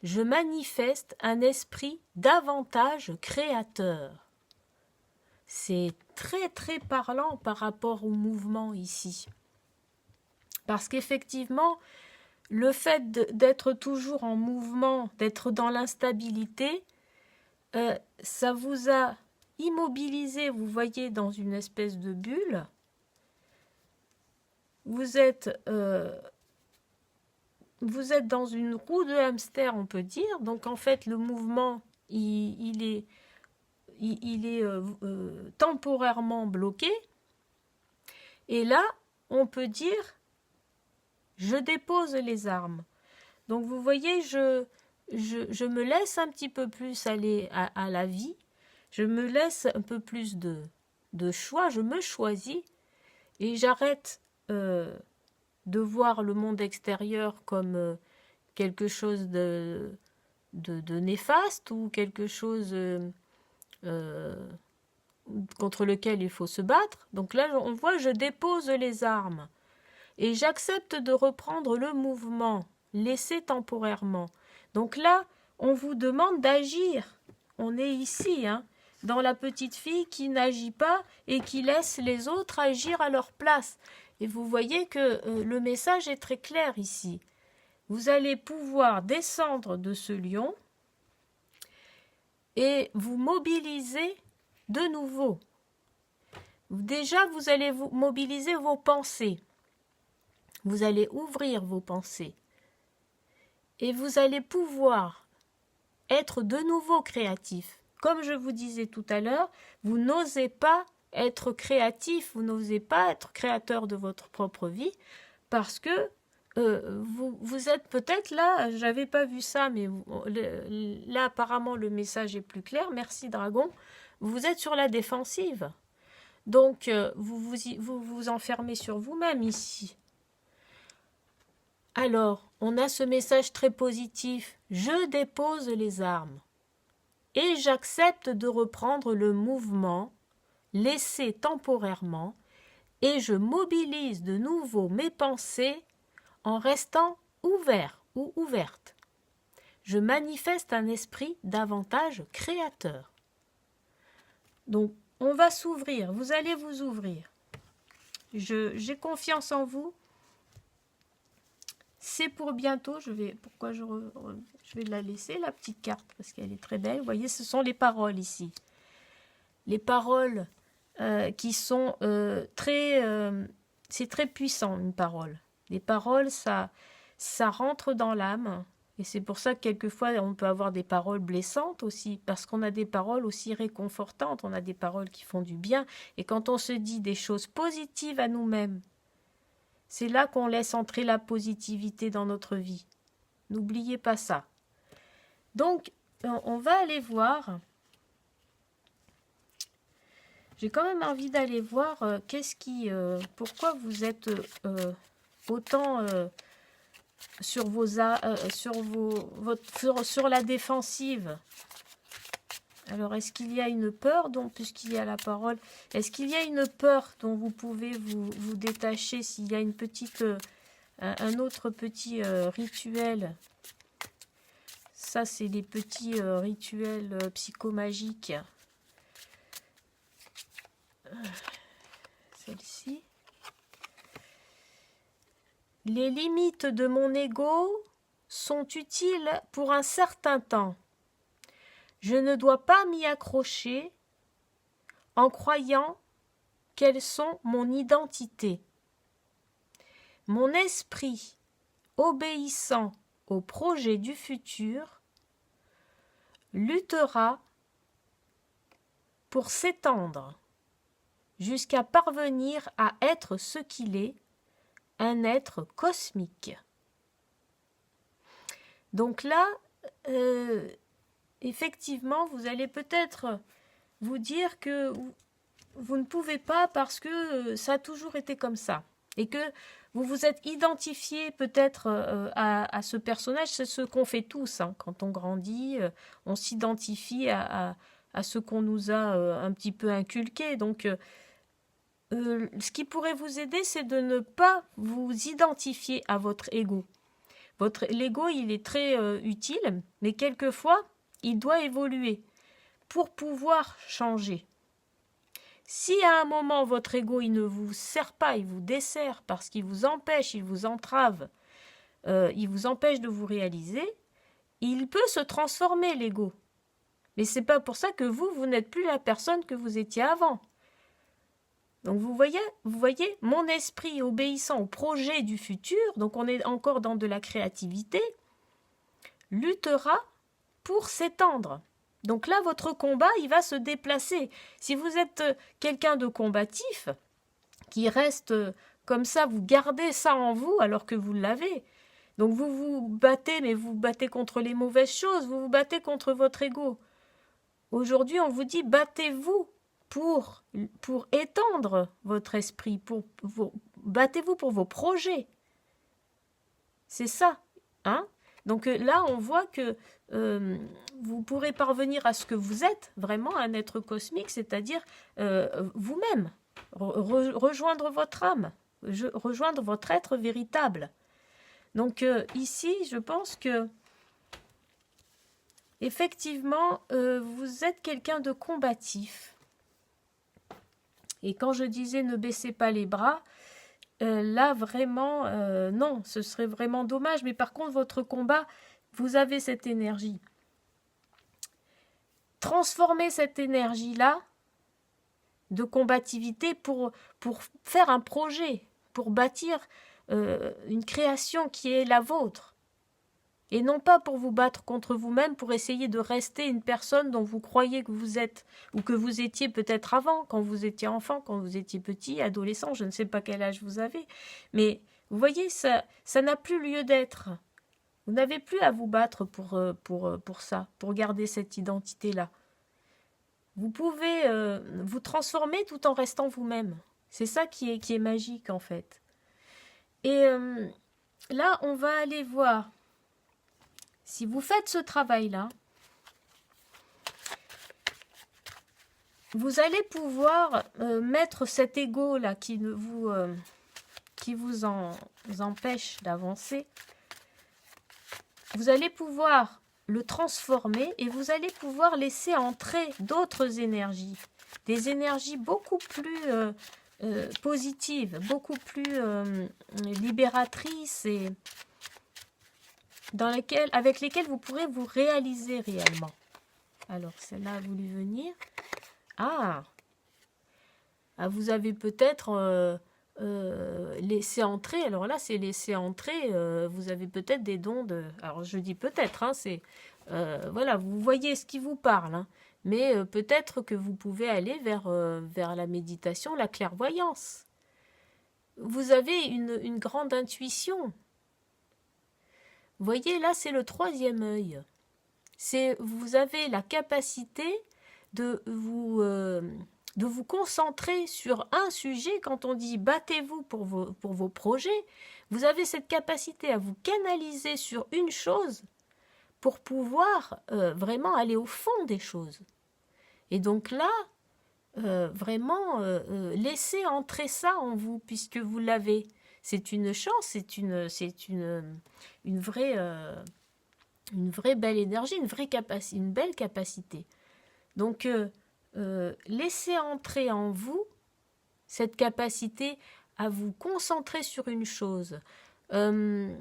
Je manifeste un esprit davantage créateur. C'est très très parlant par rapport au mouvement ici. Parce qu'effectivement, le fait d'être toujours en mouvement, d'être dans l'instabilité, ça vous a immobilisé, vous voyez, dans une espèce de bulle. Vous êtes dans une roue de hamster, on peut dire. Donc en fait, le mouvement, il est temporairement bloqué. Et là, on peut dire, je dépose les armes. Donc vous voyez, je me laisse un petit peu plus aller à la vie. Je me laisse un peu plus de choix. Je me choisis et j'arrête de voir le monde extérieur comme quelque chose de néfaste ou quelque chose contre lequel il faut se battre. Donc là, on voit, je dépose les armes et j'accepte de reprendre le mouvement laissé temporairement. Donc là, on vous demande d'agir. On est ici, dans la petite fille qui n'agit pas et qui laisse les autres agir à leur place. Et vous voyez que le message est très clair ici. Vous allez pouvoir descendre de ce lion et vous mobiliser de nouveau. Déjà, vous allez vous mobiliser vos pensées. Vous allez ouvrir vos pensées. Et vous allez pouvoir être de nouveau créatif. Comme je vous disais tout à l'heure, vous n'osez pas être créatif, vous n'osez pas être créateur de votre propre vie parce que vous êtes peut-être là, j'avais pas vu ça, mais là apparemment le message est plus clair, merci Dragon, vous êtes sur la défensive. Donc vous vous enfermez sur vous-même ici. Alors, on a ce message très positif, je dépose les armes et j'accepte de reprendre le mouvement laissé temporairement et je mobilise de nouveau mes pensées en restant ouvert ou ouverte. Je manifeste un esprit davantage créateur. Donc, on va s'ouvrir, vous allez vous ouvrir. J'ai confiance en vous. C'est pour bientôt. Je vais la laisser, la petite carte, parce qu'elle est très belle. Vous voyez, ce sont les paroles ici. Les paroles qui sont c'est très puissant, une parole. Les paroles, ça rentre dans l'âme. Et c'est pour ça que quelquefois, on peut avoir des paroles blessantes aussi, parce qu'on a des paroles aussi réconfortantes, on a des paroles qui font du bien. Et quand on se dit des choses positives à nous-mêmes, c'est là qu'on laisse entrer la positivité dans notre vie. N'oubliez pas ça. Donc, on va aller voir. J'ai quand même envie d'aller voir pourquoi vous êtes autant sur la défensive. Alors, est-ce qu'il y a une peur, puisqu'il y a la parole, est-ce qu'il y a une peur dont vous pouvez vous détacher s'il y a un autre petit rituel? Ça, c'est les petits rituels psychomagiques. Celle-ci. Les limites de mon ego sont utiles pour un certain temps. Je ne dois pas m'y accrocher en croyant qu'elles sont mon identité. mon esprit obéissant au projet du futur luttera pour s'étendre jusqu'à parvenir à être ce qu'il est, un être cosmique. Donc là, effectivement, vous allez peut-être vous dire que vous ne pouvez pas parce que ça a toujours été comme ça. Et que vous vous êtes identifié peut-être à ce personnage. C'est ce qu'on fait tous. Hein. Quand on grandit, on s'identifie à ce qu'on nous a un petit peu inculqué. Donc, ce qui pourrait vous aider, c'est de ne pas vous identifier à votre ego. L'ego, il est très utile, mais quelquefois, il doit évoluer pour pouvoir changer. Si à un moment, votre ego, il ne vous sert pas, il vous dessert parce qu'il vous empêche, il vous entrave, il vous empêche de vous réaliser, il peut se transformer, l'ego. Mais c'est pas pour ça que vous n'êtes plus la personne que vous étiez avant. Donc vous voyez, mon esprit obéissant au projet du futur, donc on est encore dans de la créativité, luttera pour s'étendre. Donc là, votre combat, il va se déplacer. Si vous êtes quelqu'un de combatif, qui reste comme ça, vous gardez ça en vous alors que vous l'avez. Donc vous vous battez, mais vous battez contre les mauvaises choses, vous vous battez contre votre ego. Aujourd'hui, on vous dit, battez-vous pour étendre votre esprit, battez-vous pour vos projets. C'est ça, hein? Donc là, on voit que vous pourrez parvenir à ce que vous êtes, vraiment un être cosmique, c'est-à-dire vous-même, rejoindre votre âme, rejoindre votre être véritable. Donc ici, je pense que effectivement, vous êtes quelqu'un de combatif. Et quand je disais ne baissez pas les bras, là vraiment, non, ce serait vraiment dommage. Mais par contre, votre combat, vous avez cette énergie. Transformez cette énergie-là de combativité pour faire un projet, pour bâtir une création qui est la vôtre. Et non pas pour vous battre contre vous-même, pour essayer de rester une personne dont vous croyez que vous êtes, ou que vous étiez peut-être avant, quand vous étiez enfant, quand vous étiez petit, adolescent, je ne sais pas quel âge vous avez. Mais vous voyez, ça n'a plus lieu d'être. Vous n'avez plus à vous battre pour ça, pour garder cette identité-là. Vous pouvez vous transformer tout en restant vous-même. C'est ça qui est magique, en fait. Et là, on va aller voir. Si vous faites ce travail-là, vous allez pouvoir mettre cet ego-là qui vous empêche d'avancer. Vous allez pouvoir le transformer et vous allez pouvoir laisser entrer d'autres énergies. Des énergies beaucoup plus positives, beaucoup plus libératrices et avec lesquelles vous pourrez vous réaliser réellement. Alors, celle-là a voulu venir. Vous avez peut-être laissé entrer. Alors là, c'est laisser entrer. Vous avez peut-être des dons de... Alors, je dis peut-être, hein, c'est... voilà, vous voyez ce qui vous parle. Hein, mais peut-être que vous pouvez aller vers la méditation, la clairvoyance. Vous avez une grande intuition. Vous voyez, là, c'est le troisième œil. Vous avez la capacité de vous concentrer sur un sujet. Quand on dit battez-vous pour vos projets, vous avez cette capacité à vous canaliser sur une chose pour pouvoir vraiment aller au fond des choses. Et donc là, vraiment, laissez entrer ça en vous, puisque vous l'avez. C'est une chance, c'est une vraie belle énergie, une belle capacité. Donc, laissez entrer en vous cette capacité à vous concentrer sur une chose. On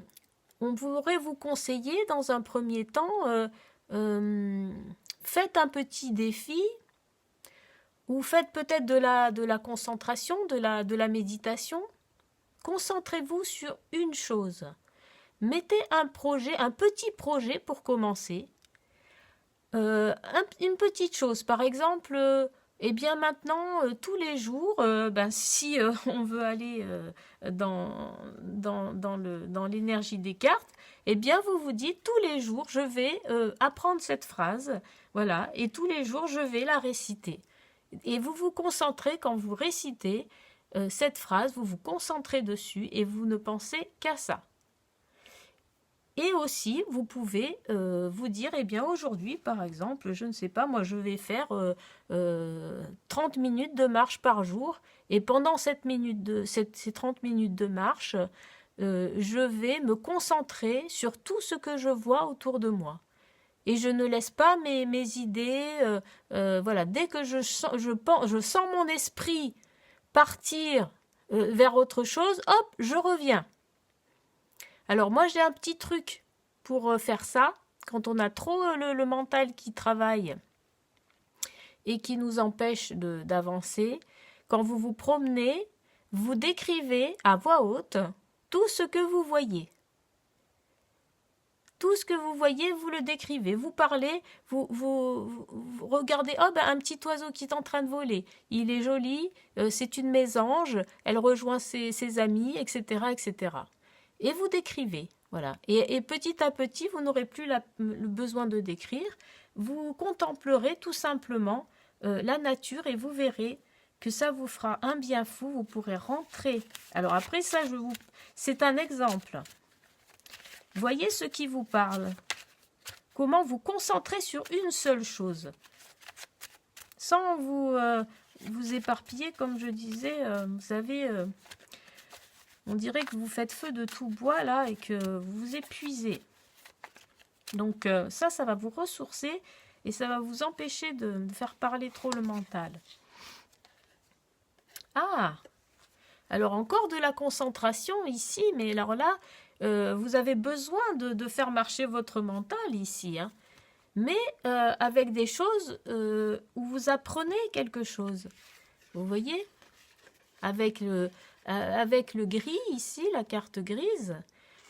pourrait vous conseiller dans un premier temps, faites un petit défi ou faites peut-être de la concentration, de la méditation. Concentrez-vous sur une chose. Mettez un projet, un petit projet pour commencer. Une petite chose, par exemple, eh bien maintenant, tous les jours, si on veut aller dans l'énergie des cartes, eh bien vous vous dites tous les jours, je vais apprendre cette phrase, voilà, et tous les jours, je vais la réciter. Et vous vous concentrez quand vous récitez cette phrase, vous vous concentrez dessus et vous ne pensez qu'à ça. Et aussi, vous pouvez vous dire, eh bien aujourd'hui, par exemple, je ne sais pas, moi je vais faire 30 minutes de marche par jour. Et pendant ces 30 minutes de marche, je vais me concentrer sur tout ce que je vois autour de moi. Et je ne laisse pas mes idées, voilà, dès que je sens mon esprit partir vers autre chose, hop, je reviens. Alors moi j'ai un petit truc pour faire ça, quand on a trop le mental qui travaille et qui nous empêche d'avancer, quand vous vous promenez, vous décrivez à voix haute tout ce que vous voyez. Tout ce que vous voyez, vous le décrivez. Vous parlez, vous regardez, oh ben un petit oiseau qui est en train de voler. Il est joli, c'est une mésange, elle rejoint ses amis, etc., etc. Et vous décrivez, voilà. Et petit à petit, vous n'aurez plus le besoin de décrire. Vous contemplerez tout simplement la nature et vous verrez que ça vous fera un bien fou. Vous pourrez rentrer. Alors après ça, c'est un exemple. Voyez ce qui vous parle. Comment vous concentrer sur une seule chose. Sans vous éparpiller, comme je disais, vous savez, on dirait que vous faites feu de tout bois là et que vous vous épuisez. Donc ça va vous ressourcer et ça va vous empêcher de faire parler trop le mental. Ah, alors encore de la concentration ici, mais alors là, vous avez besoin de faire marcher votre mental ici, hein. Mais avec des choses où vous apprenez quelque chose. Vous voyez, avec le gris ici, la carte grise,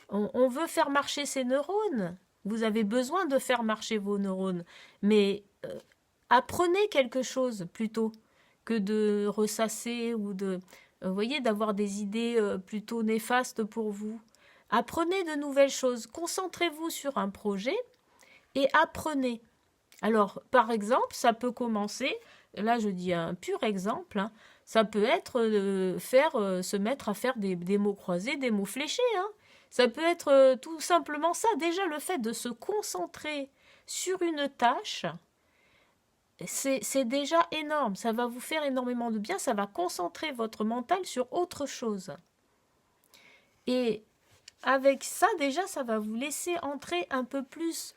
on veut faire marcher ses neurones. Vous avez besoin de faire marcher vos neurones. Mais apprenez quelque chose plutôt que de ressasser ou vous voyez, d'avoir des idées plutôt néfastes pour vous. Apprenez de nouvelles choses. Concentrez-vous sur un projet et apprenez. Alors, par exemple, ça peut commencer, là je dis un pur exemple, hein, ça peut être se mettre à faire des mots croisés, des mots fléchés. Hein. Ça peut être tout simplement ça. Déjà, le fait de se concentrer sur une tâche, c'est déjà énorme. Ça va vous faire énormément de bien. Ça va concentrer votre mental sur autre chose. Et avec ça, déjà, ça va vous laisser entrer un peu plus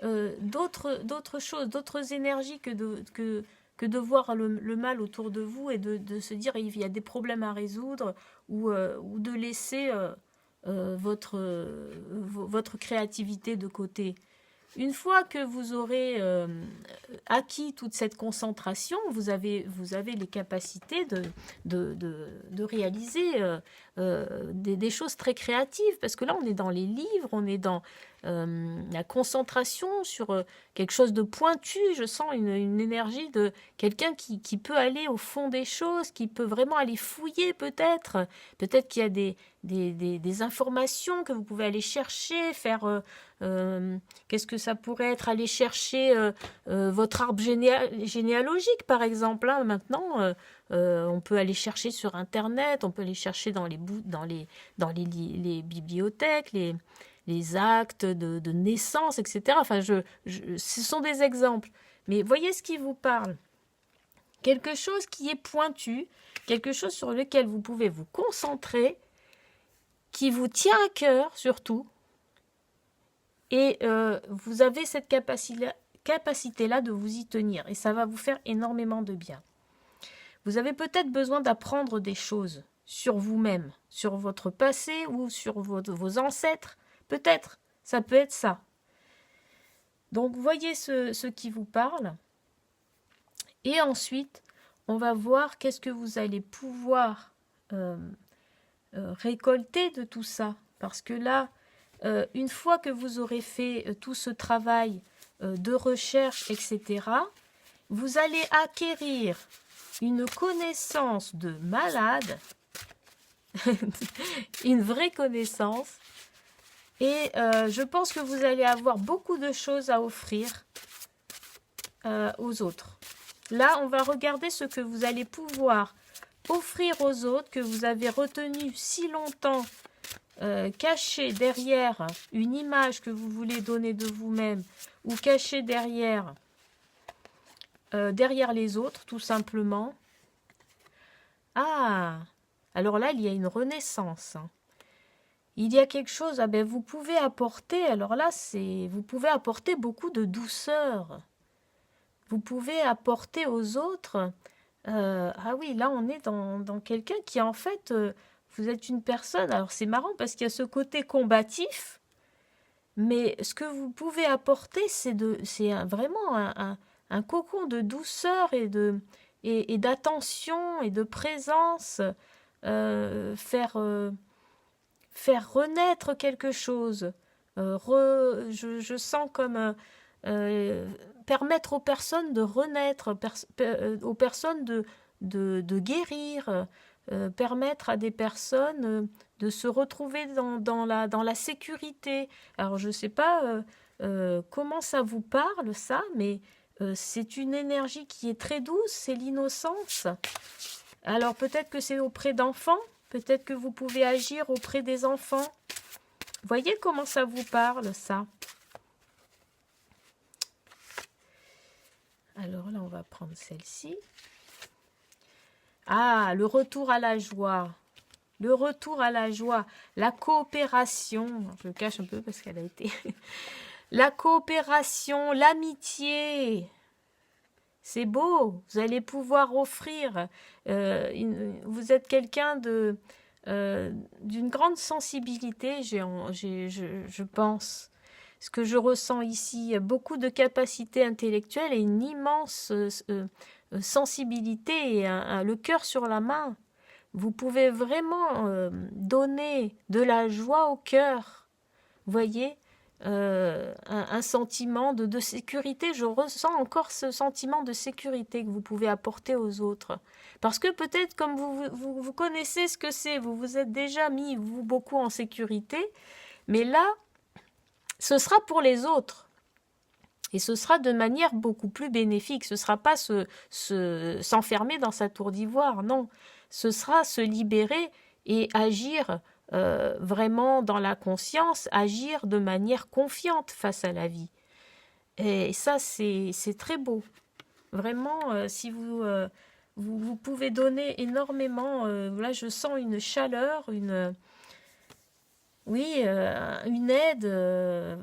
d'autres choses, d'autres énergies que de voir le mal autour de vous et de se dire il y a des problèmes à résoudre ou de laisser votre créativité de côté. Une fois que vous aurez acquis toute cette concentration, vous avez les capacités de réaliser des choses très créatives. Parce que là, on est dans les livres, on est dans la concentration sur quelque chose de pointu. Je sens une énergie de quelqu'un qui peut aller au fond des choses, qui peut vraiment aller fouiller peut-être. Peut-être qu'il y a des informations que vous pouvez aller chercher, faire... qu'est-ce que ça pourrait être? Aller chercher votre arbre généalogique, par exemple. Hein, maintenant, on peut aller chercher sur Internet, on peut aller chercher dans les bibliothèques, les actes de naissance, etc. Enfin, ce sont des exemples. Mais voyez ce qui vous parle. Quelque chose qui est pointu, quelque chose sur lequel vous pouvez vous concentrer, qui vous tient à cœur surtout. Et vous avez cette capacité-là de vous y tenir. Et ça va vous faire énormément de bien. Vous avez peut-être besoin d'apprendre des choses sur vous-même, sur votre passé ou sur vos ancêtres. Peut-être, ça peut être ça. Donc, voyez ce qui vous parle. Et ensuite, on va voir qu'est-ce que vous allez pouvoir récolter de tout ça. Parce que là, une fois que vous aurez fait tout ce travail de recherche, etc., vous allez acquérir une connaissance de malade, une vraie connaissance, et je pense que vous allez avoir beaucoup de choses à offrir aux autres. Là, on va regarder ce que vous allez pouvoir offrir aux autres, que vous avez retenu si longtemps, caché derrière une image que vous voulez donner de vous-même, ou caché derrière les autres, tout simplement. Ah, alors là, il y a une renaissance. Il y a quelque chose, ah ben, vous pouvez apporter, alors là, vous pouvez apporter beaucoup de douceur. Vous pouvez apporter aux autres, ah oui, là, on est dans quelqu'un qui, en fait, vous êtes une personne, alors c'est marrant parce qu'il y a ce côté combatif, mais ce que vous pouvez apporter, c'est vraiment un cocon de douceur et d'attention et de présence, faire renaître quelque chose. Je sens comme permettre aux personnes de renaître, aux personnes de guérir, permettre à des personnes de se retrouver dans la sécurité. Alors je ne sais pas comment ça vous parle ça, mais c'est une énergie qui est très douce, c'est l'innocence. Alors peut-être que c'est auprès d'enfants, peut-être que vous pouvez agir auprès des enfants. Voyez comment ça vous parle ça. Alors là, on va prendre celle-ci. Ah, le retour à la joie. Le retour à la joie. La coopération. Je le cache un peu parce qu'elle a été... La coopération, l'amitié. C'est beau. Vous allez pouvoir offrir. Vous êtes quelqu'un d'une grande sensibilité, je pense. Ce que je ressens ici, beaucoup de capacités intellectuelles et une immense sensibilité et le cœur sur la main. Vous pouvez vraiment donner de la joie au cœur. Vous voyez, un sentiment de sécurité. Je ressens encore ce sentiment de sécurité que vous pouvez apporter aux autres. Parce que peut-être comme vous connaissez ce que c'est, vous vous êtes déjà mis, vous, beaucoup en sécurité, mais là, ce sera pour les autres. Et ce sera de manière beaucoup plus bénéfique. Ce ne sera pas s'enfermer dans sa tour d'ivoire, non. Ce sera se libérer et agir vraiment dans la conscience, agir de manière confiante face à la vie. Et ça, c'est très beau. Vraiment, si vous pouvez donner énormément, là je sens une chaleur, une aide,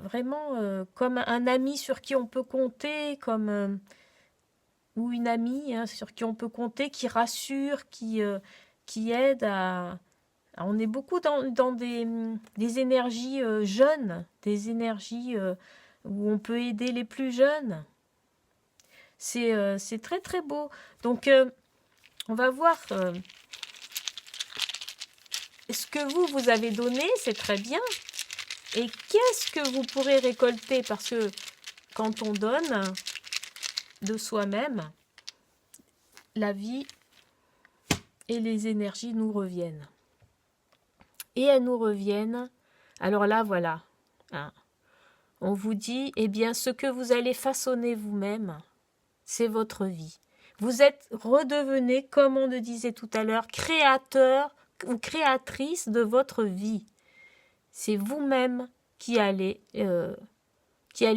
vraiment comme un ami sur qui on peut compter, ou une amie sur qui on peut compter, qui rassure, qui aide à... On est beaucoup dans des énergies jeunes, des énergies où on peut aider les plus jeunes. C'est très très beau. Donc on va voir ce que vous avez donné, c'est très bien. Et qu'est-ce que vous pourrez récolter? Parce que quand on donne de soi-même, la vie et les énergies nous reviennent. Et elles nous reviennent. Alors là, voilà. On vous dit, eh bien, ce que vous allez façonner vous-même, c'est votre vie. Vous êtes redevenez, comme on le disait tout à l'heure, créateur ou créatrice de votre vie. C'est vous-même qui allez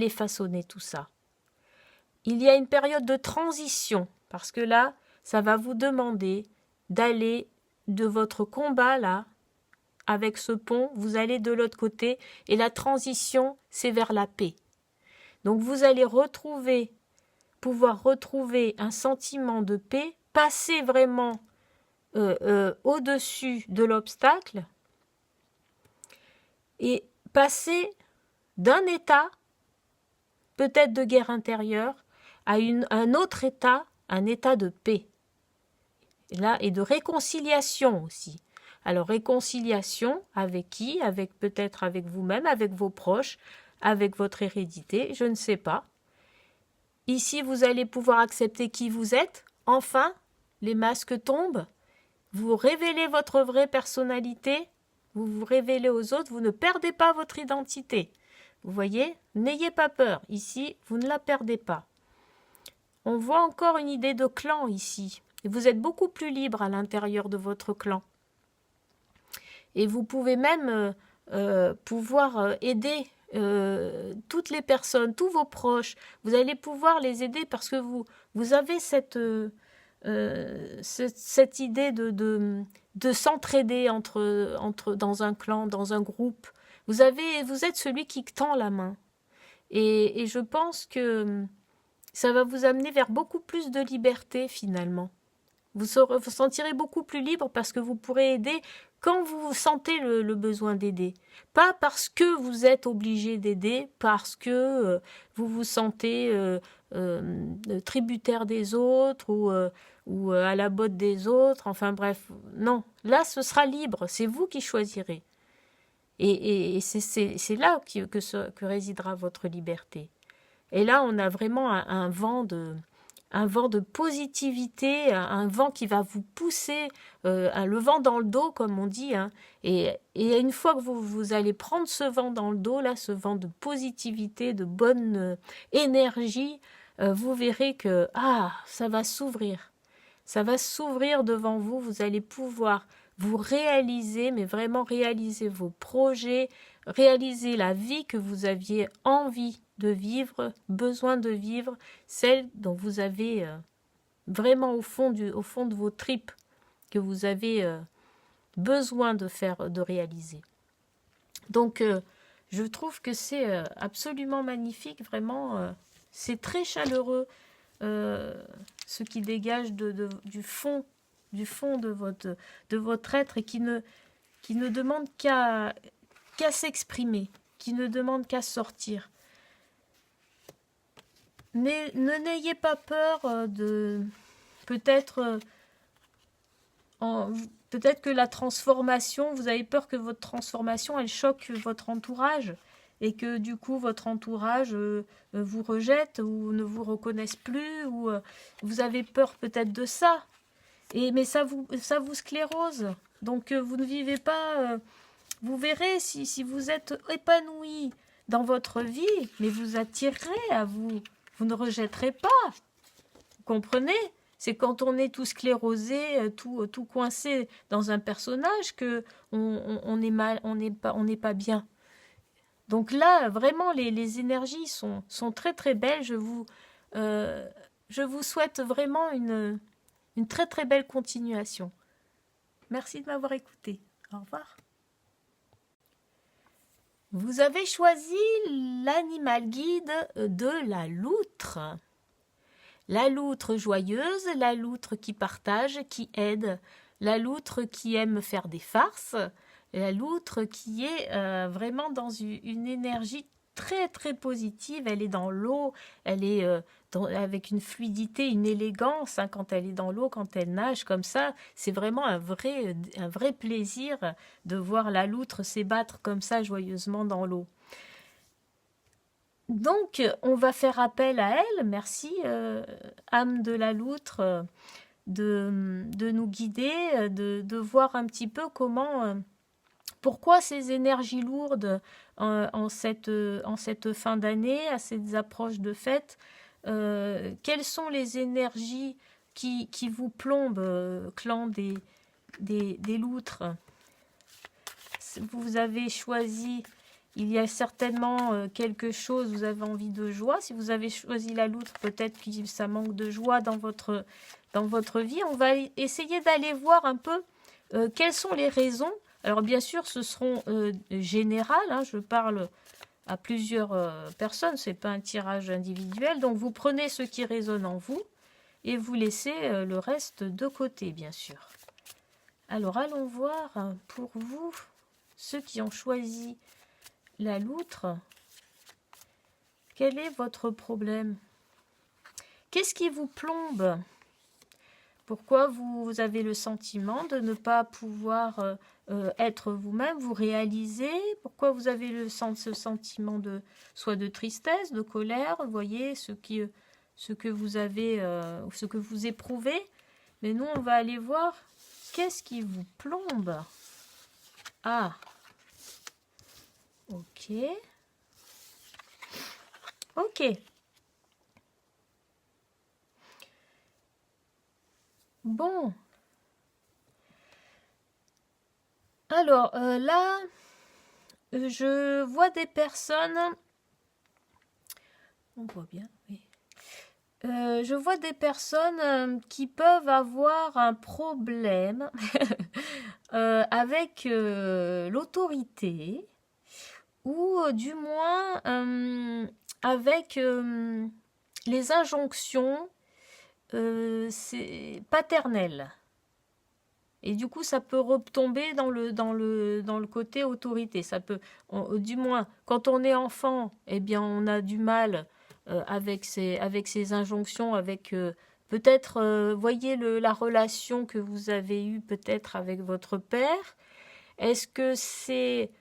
façonner tout ça. Il y a une période de transition, parce que là, ça va vous demander d'aller de votre combat là, avec ce pont, vous allez de l'autre côté, et la transition, c'est vers la paix. Donc vous allez pouvoir retrouver un sentiment de paix, passer vraiment au-dessus de l'obstacle, et passer d'un état, peut-être de guerre intérieure, à un autre état, un état de paix. Et là, et de réconciliation aussi. Alors, réconciliation avec qui? Avec peut-être avec vous-même, avec vos proches, avec votre hérédité, je ne sais pas. Ici, vous allez pouvoir accepter qui vous êtes. Enfin, les masques tombent. Vous révélez votre vraie personnalité. Vous vous révélez aux autres. Vous ne perdez pas votre identité. Vous voyez? N'ayez pas peur. Ici, vous ne la perdez pas. On voit encore une idée de clan ici. Et vous êtes beaucoup plus libre à l'intérieur de votre clan. Et vous pouvez même pouvoir aider toutes les personnes, tous vos proches. Vous allez pouvoir les aider parce que vous avez cette idée de s'entraider dans un clan, dans un groupe. Vous êtes celui qui tend la main. Et je pense que ça va vous amener vers beaucoup plus de liberté finalement. Vous sentirez beaucoup plus libre parce que vous pourrez aider quand vous sentez le besoin d'aider. Pas parce que vous êtes obligé d'aider, parce que vous vous sentez tributaire des autres ou à la botte des autres. Enfin bref, non. Là, ce sera libre. C'est vous qui choisirez. Et c'est là que résidera votre liberté. Et là, on a vraiment un vent de positivité, un vent qui va vous pousser, le vent dans le dos, comme on dit. Hein. Et une fois que vous allez prendre ce vent dans le dos, là, ce vent de positivité, de bonne énergie, vous verrez que ça va s'ouvrir. Ça va s'ouvrir devant vous. Vous allez pouvoir vous réaliser, mais vraiment réaliser vos projets, réaliser la vie que vous aviez envie de vivre, besoin de vivre, celle dont vous avez vraiment au fond de vos tripes, que vous avez besoin de réaliser. Donc, je trouve que c'est absolument magnifique, vraiment, c'est très chaleureux, ce qui dégage du fond de votre être et qui ne demande qu'à s'exprimer, qui ne demande qu'à sortir. N'ayez pas peur de peut-être que la transformation, vous avez peur que votre transformation elle choque votre entourage et que du coup votre entourage vous rejette ou ne vous reconnaisse plus ou vous avez peur peut-être de ça. Mais ça vous sclérose. Donc vous ne vivez pas. Vous verrez si vous êtes épanoui dans votre vie, mais vous attirerez à vous. Vous ne rejetterez pas. Vous comprenez? C'est quand on est tout sclérosé, tout coincé dans un personnage que on est mal, on n'est pas bien. Donc là, vraiment, les énergies sont très très belles. Je vous souhaite vraiment une très très belle continuation. Merci de m'avoir écouté. Au revoir. Vous avez choisi l'animal guide de la loutre. La loutre joyeuse, la loutre qui partage, qui aide, la loutre qui aime faire des farces, la loutre qui est vraiment dans une énergie très très positive. Elle est dans l'eau, elle est avec une fluidité, une élégance quand elle est dans l'eau, quand elle nage comme ça. C'est vraiment un vrai plaisir de voir la loutre s'ébattre comme ça joyeusement dans l'eau. Donc, on va faire appel à elle. Merci, âme de la loutre, de nous guider, de voir un petit peu pourquoi ces énergies lourdes en cette fin d'année, à ces approches de fête, quelles sont les énergies qui vous plombent, clan des loutres. Vous avez choisi, il y a certainement quelque chose, vous avez envie de joie. Si vous avez choisi la loutre, peut-être que ça manque de joie dans votre vie. On va essayer d'aller voir un peu quelles sont les raisons. Alors bien sûr, ce seront générales, hein, je parle à plusieurs personnes, ce n'est pas un tirage individuel. Donc vous prenez ce qui résonne en vous et vous laissez le reste de côté, bien sûr. Alors allons voir pour vous, ceux qui ont choisi la loutre, quel est votre problème? Qu'est-ce qui vous plombe? Pourquoi vous avez le sentiment de ne pas pouvoir être vous-même, vous réaliser? Pourquoi vous avez ce sentiment de soit de tristesse, de colère? Vous voyez ce que vous avez, ce que vous éprouvez. Mais nous, on va aller voir qu'est-ce qui vous plombe. Ah, ok. Ok. Bon. Alors, là, je vois des personnes... On voit bien, oui. Je vois des personnes qui peuvent avoir un problème avec l'autorité ou du moins avec les injonctions paternelles. Et du coup, ça peut retomber dans le côté autorité. Ça peut, du moins, quand on est enfant, eh bien, on a du mal avec ces injonctions, avec peut-être, voyez la relation que vous avez eue peut-être avec votre père. Est-ce que ces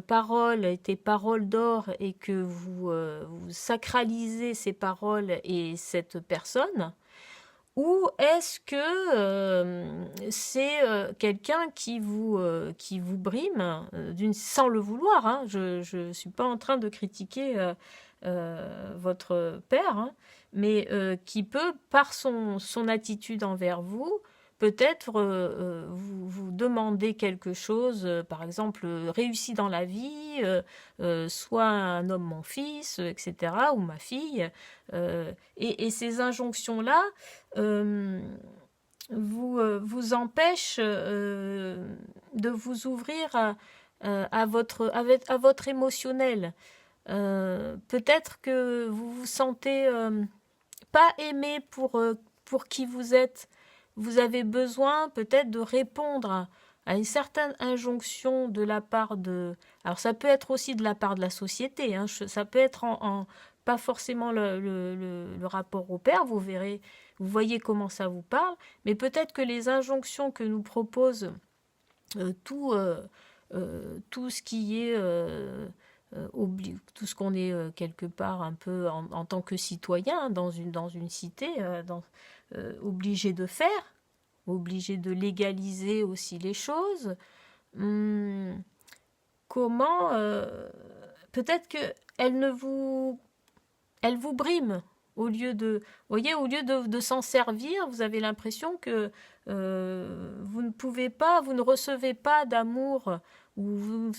paroles étaient paroles d'or et que vous sacralisez ces paroles et cette personne? Ou est-ce que c'est quelqu'un qui vous brime sans le vouloir, hein, je ne suis pas en train de critiquer votre père, hein, mais qui peut, par son attitude envers vous, peut-être vous demander quelque chose, par exemple, réussi dans la vie, soit un homme, mon fils, etc., ou ma fille. Et ces injonctions-là vous empêchent de vous ouvrir à votre émotionnel. Peut-être que vous vous sentez pas aimé pour qui vous êtes. Vous avez besoin peut-être de répondre à une certaine injonction de la part de... Alors ça peut être aussi de la part de la société, hein, ça peut être pas forcément le rapport au père, vous verrez, vous voyez comment ça vous parle, mais peut-être que les injonctions que nous propose tout ce qui est tout ce qu'on est quelque part un peu en tant que citoyen dans une cité, obligé de faire, obligé de légaliser aussi les choses. Comment peut-être que elle vous brime au lieu de, voyez, au lieu de s'en servir, vous avez l'impression que vous ne pouvez pas, vous ne recevez pas d'amour, ou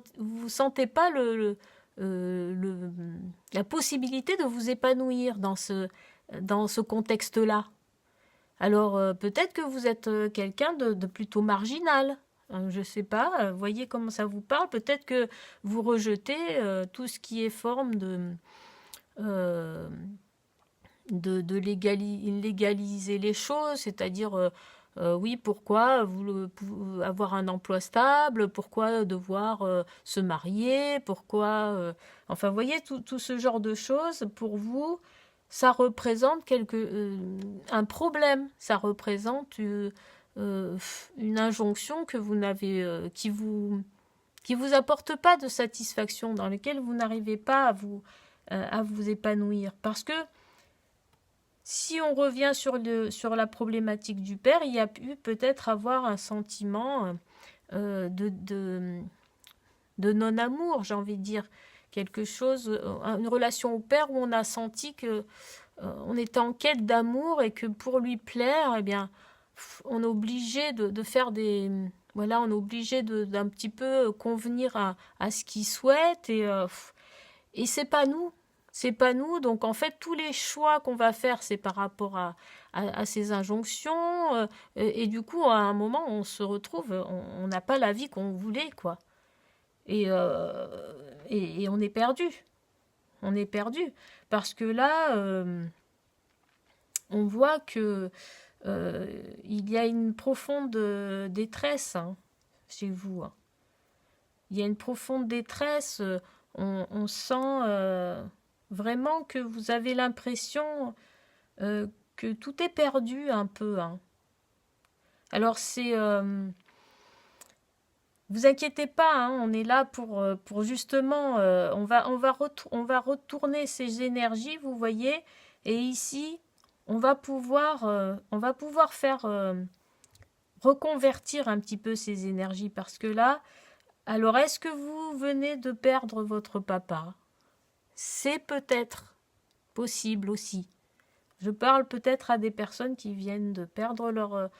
vous sentez pas la possibilité de vous épanouir dans ce contexte-là. Alors peut-être que vous êtes quelqu'un de plutôt marginal. Je ne sais pas, voyez comment ça vous parle. Peut-être que vous rejetez tout ce qui est forme euh, de légaliser les choses, c'est-à-dire oui, pourquoi avoir un emploi stable, pourquoi devoir se marier, pourquoi... enfin, vous voyez, tout ce genre de choses, pour vous, ça représente un problème, ça représente une injonction que vous n'avez, qui vous apporte pas de satisfaction, dans laquelle vous n'arrivez pas à vous épanouir. Parce que si on revient sur la problématique du père, il y a pu peut-être avoir un sentiment de non-amour, j'ai envie de dire. Quelque chose, une relation au père où on a senti que on était en quête d'amour et que pour lui plaire, eh bien, on est obligé de faire des... Voilà, on est obligé d'un petit peu convenir à ce qu'il souhaite et c'est pas nous. C'est pas nous, donc en fait tous les choix qu'on va faire c'est par rapport à ces injonctions et du coup à un moment on se retrouve, on n'a pas la vie qu'on voulait quoi et on est perdu parce que là on voit que il y a une profonde détresse hein, chez vous. Hein. Il y a une profonde détresse, on sent vraiment que vous avez l'impression que tout est perdu un peu. Hein. Alors, vous inquiétez pas, hein, on est là pour justement, on va retourner ces énergies, vous voyez, et ici, on va pouvoir faire reconvertir un petit peu ces énergies, parce que là, alors est-ce que vous venez de perdre votre papa? C'est peut-être possible aussi. Je parle peut-être à des personnes qui viennent de perdre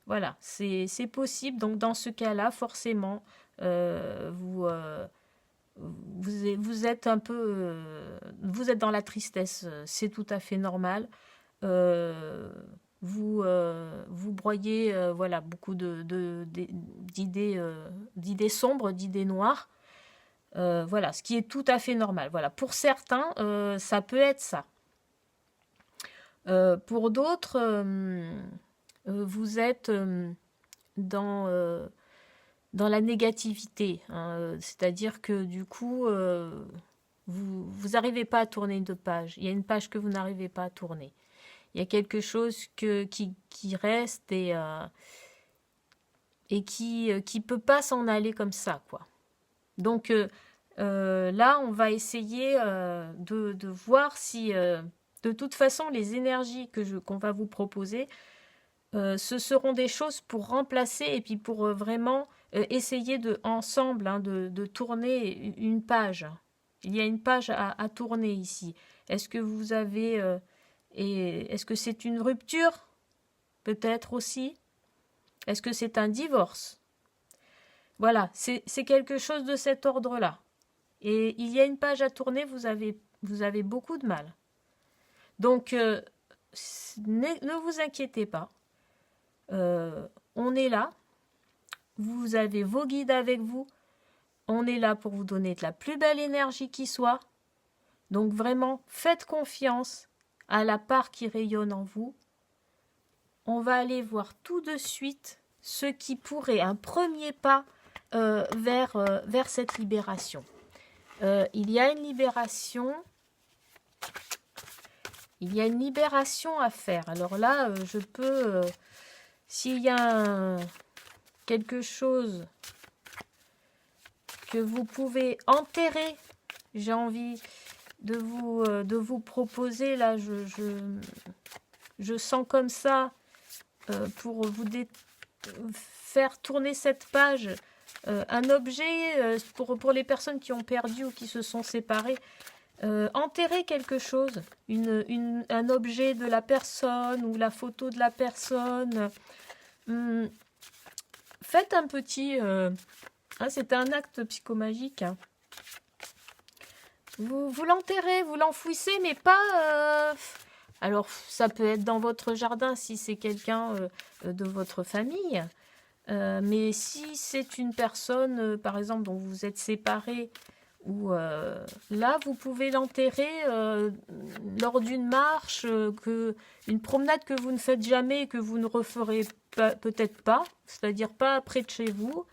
voilà, c'est possible. Donc dans ce cas-là, forcément, vous êtes un peu... vous êtes dans la tristesse, c'est tout à fait normal. Euh, vous broyez voilà, beaucoup d'idées sombres, d'idées noires. Voilà, ce qui est tout à fait normal. Voilà, pour certains, ça peut être ça. Pour d'autres, vous êtes dans, dans la négativité, hein, c'est-à-dire que du coup, vous n'arrivez pas à tourner une page. Il y a une page que vous n'arrivez pas à tourner. Il y a quelque chose qui reste et qui peut pas s'en aller comme ça, quoi. Donc là, on va essayer de voir si, de toute façon, les énergies qu'on va vous proposer, ce seront des choses pour remplacer et puis pour vraiment essayer ensemble hein, de tourner une page. Il y a une page à tourner ici. Est-ce que vous avez... est-ce que c'est une rupture? Peut-être aussi. Est-ce que c'est un divorce? Voilà, c'est quelque chose de cet ordre-là. Et il y a une page à tourner, vous avez beaucoup de mal. Donc, ne vous inquiétez pas. On est là. Vous avez vos guides avec vous. On est là pour vous donner de la plus belle énergie qui soit. Donc vraiment, faites confiance à la part qui rayonne en vous. On va aller voir tout de suite ce qui pourrait un premier pas vers cette libération. Il y a une libération. Il y a une libération à faire. Alors là, je peux... s'il y a quelque chose que vous pouvez enterrer, j'ai envie de vous proposer, là, je sens comme ça, pour vous faire tourner cette page, un objet, pour les personnes qui ont perdu ou qui se sont séparées, enterrer quelque chose, un objet de la personne ou la photo de la personne. Faites un petit... c'est un acte psychomagique. Hein. Vous l'enterrez, vous l'enfouissez, mais pas... Alors, ça peut être dans votre jardin si c'est quelqu'un de votre famille. Mais si c'est une personne, par exemple, dont vous êtes séparés, ou là, vous pouvez l'enterrer lors d'une marche, une promenade que vous ne faites jamais et que vous ne referez peut-être pas, c'est-à-dire pas près de chez vous.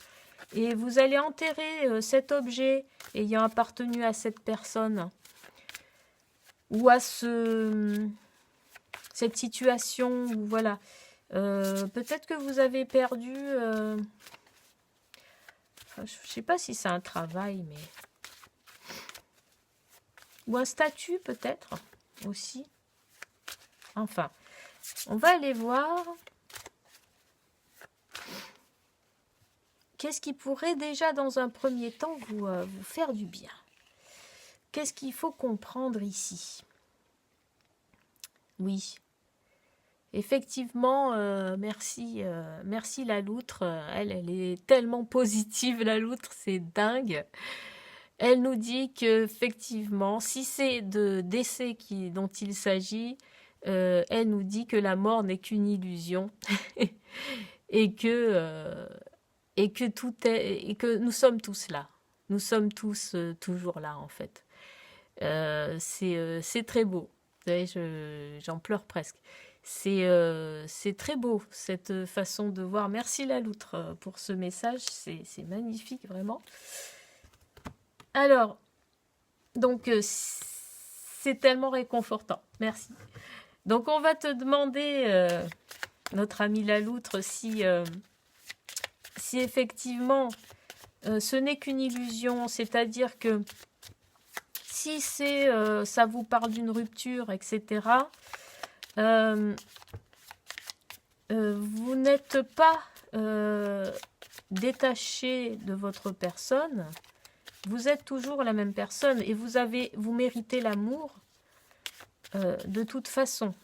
Et vous allez enterrer cet objet ayant appartenu à cette personne ou à cette situation. Où, voilà. Peut-être que vous avez perdu... je ne sais pas si c'est un travail, mais... Ou un statut peut-être aussi. Enfin, on va aller voir... Qu'est-ce qui pourrait déjà dans un premier temps vous faire du bien? Qu'est-ce qu'il faut comprendre ici? Oui, effectivement, merci la loutre. Elle est tellement positive, la loutre, c'est dingue. Elle nous dit qu'effectivement, si c'est de décès dont il s'agit, elle nous dit que la mort n'est qu'une illusion et que tout est et que nous sommes tous là. Nous sommes tous toujours là en fait. C'est très beau. Vous savez, j'en pleure presque. C'est très beau cette façon de voir. Merci la loutre pour ce message. C'est magnifique vraiment. Alors, donc c'est tellement réconfortant. Merci. Donc on va te demander notre ami la loutre, si effectivement ce n'est qu'une illusion, c'est-à-dire que si ça vous parle d'une rupture, etc., vous n'êtes pas détaché de votre personne, vous êtes toujours la même personne et vous méritez l'amour de toute façon.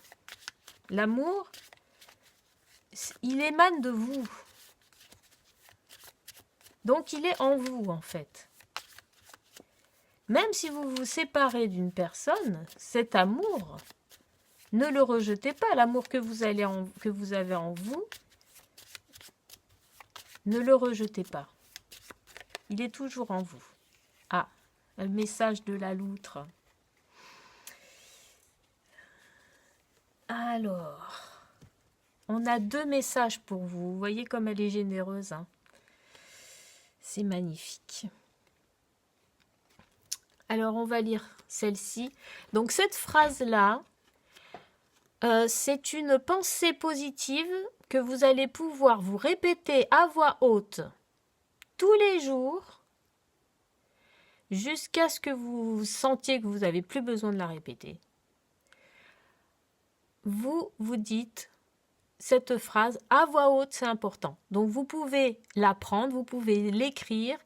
L'amour, il émane de vous. Donc il est en vous en fait. Même si vous vous séparez d'une personne, cet amour, ne le rejetez pas. L'amour que vous avez en vous, ne le rejetez pas. Il est toujours en vous. Ah, le message de la loutre. Alors, on a 2 messages pour vous. Vous voyez comme elle est généreuse, hein. C'est magnifique. Alors, on va lire celle-ci. Donc, cette phrase-là, c'est une pensée positive que vous allez pouvoir vous répéter à voix haute tous les jours jusqu'à ce que vous sentiez que vous n'avez plus besoin de la répéter. Vous vous dites cette phrase à voix haute, c'est important. Donc, vous pouvez l'apprendre, vous pouvez l'écrire,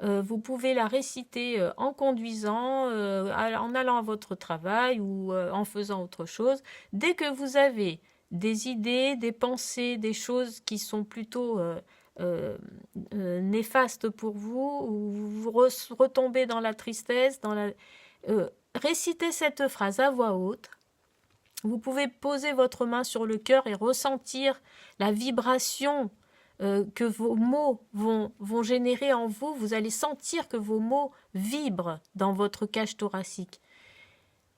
vous pouvez la réciter en conduisant, en allant à votre travail ou en faisant autre chose. Dès que vous avez des idées, des pensées, des choses qui sont plutôt néfastes pour vous, ou vous retombez dans la tristesse, récitez cette phrase à voix haute. Vous pouvez poser votre main sur le cœur et ressentir la vibration que vos mots vont générer en vous. Vous allez sentir que vos mots vibrent dans votre cage thoracique.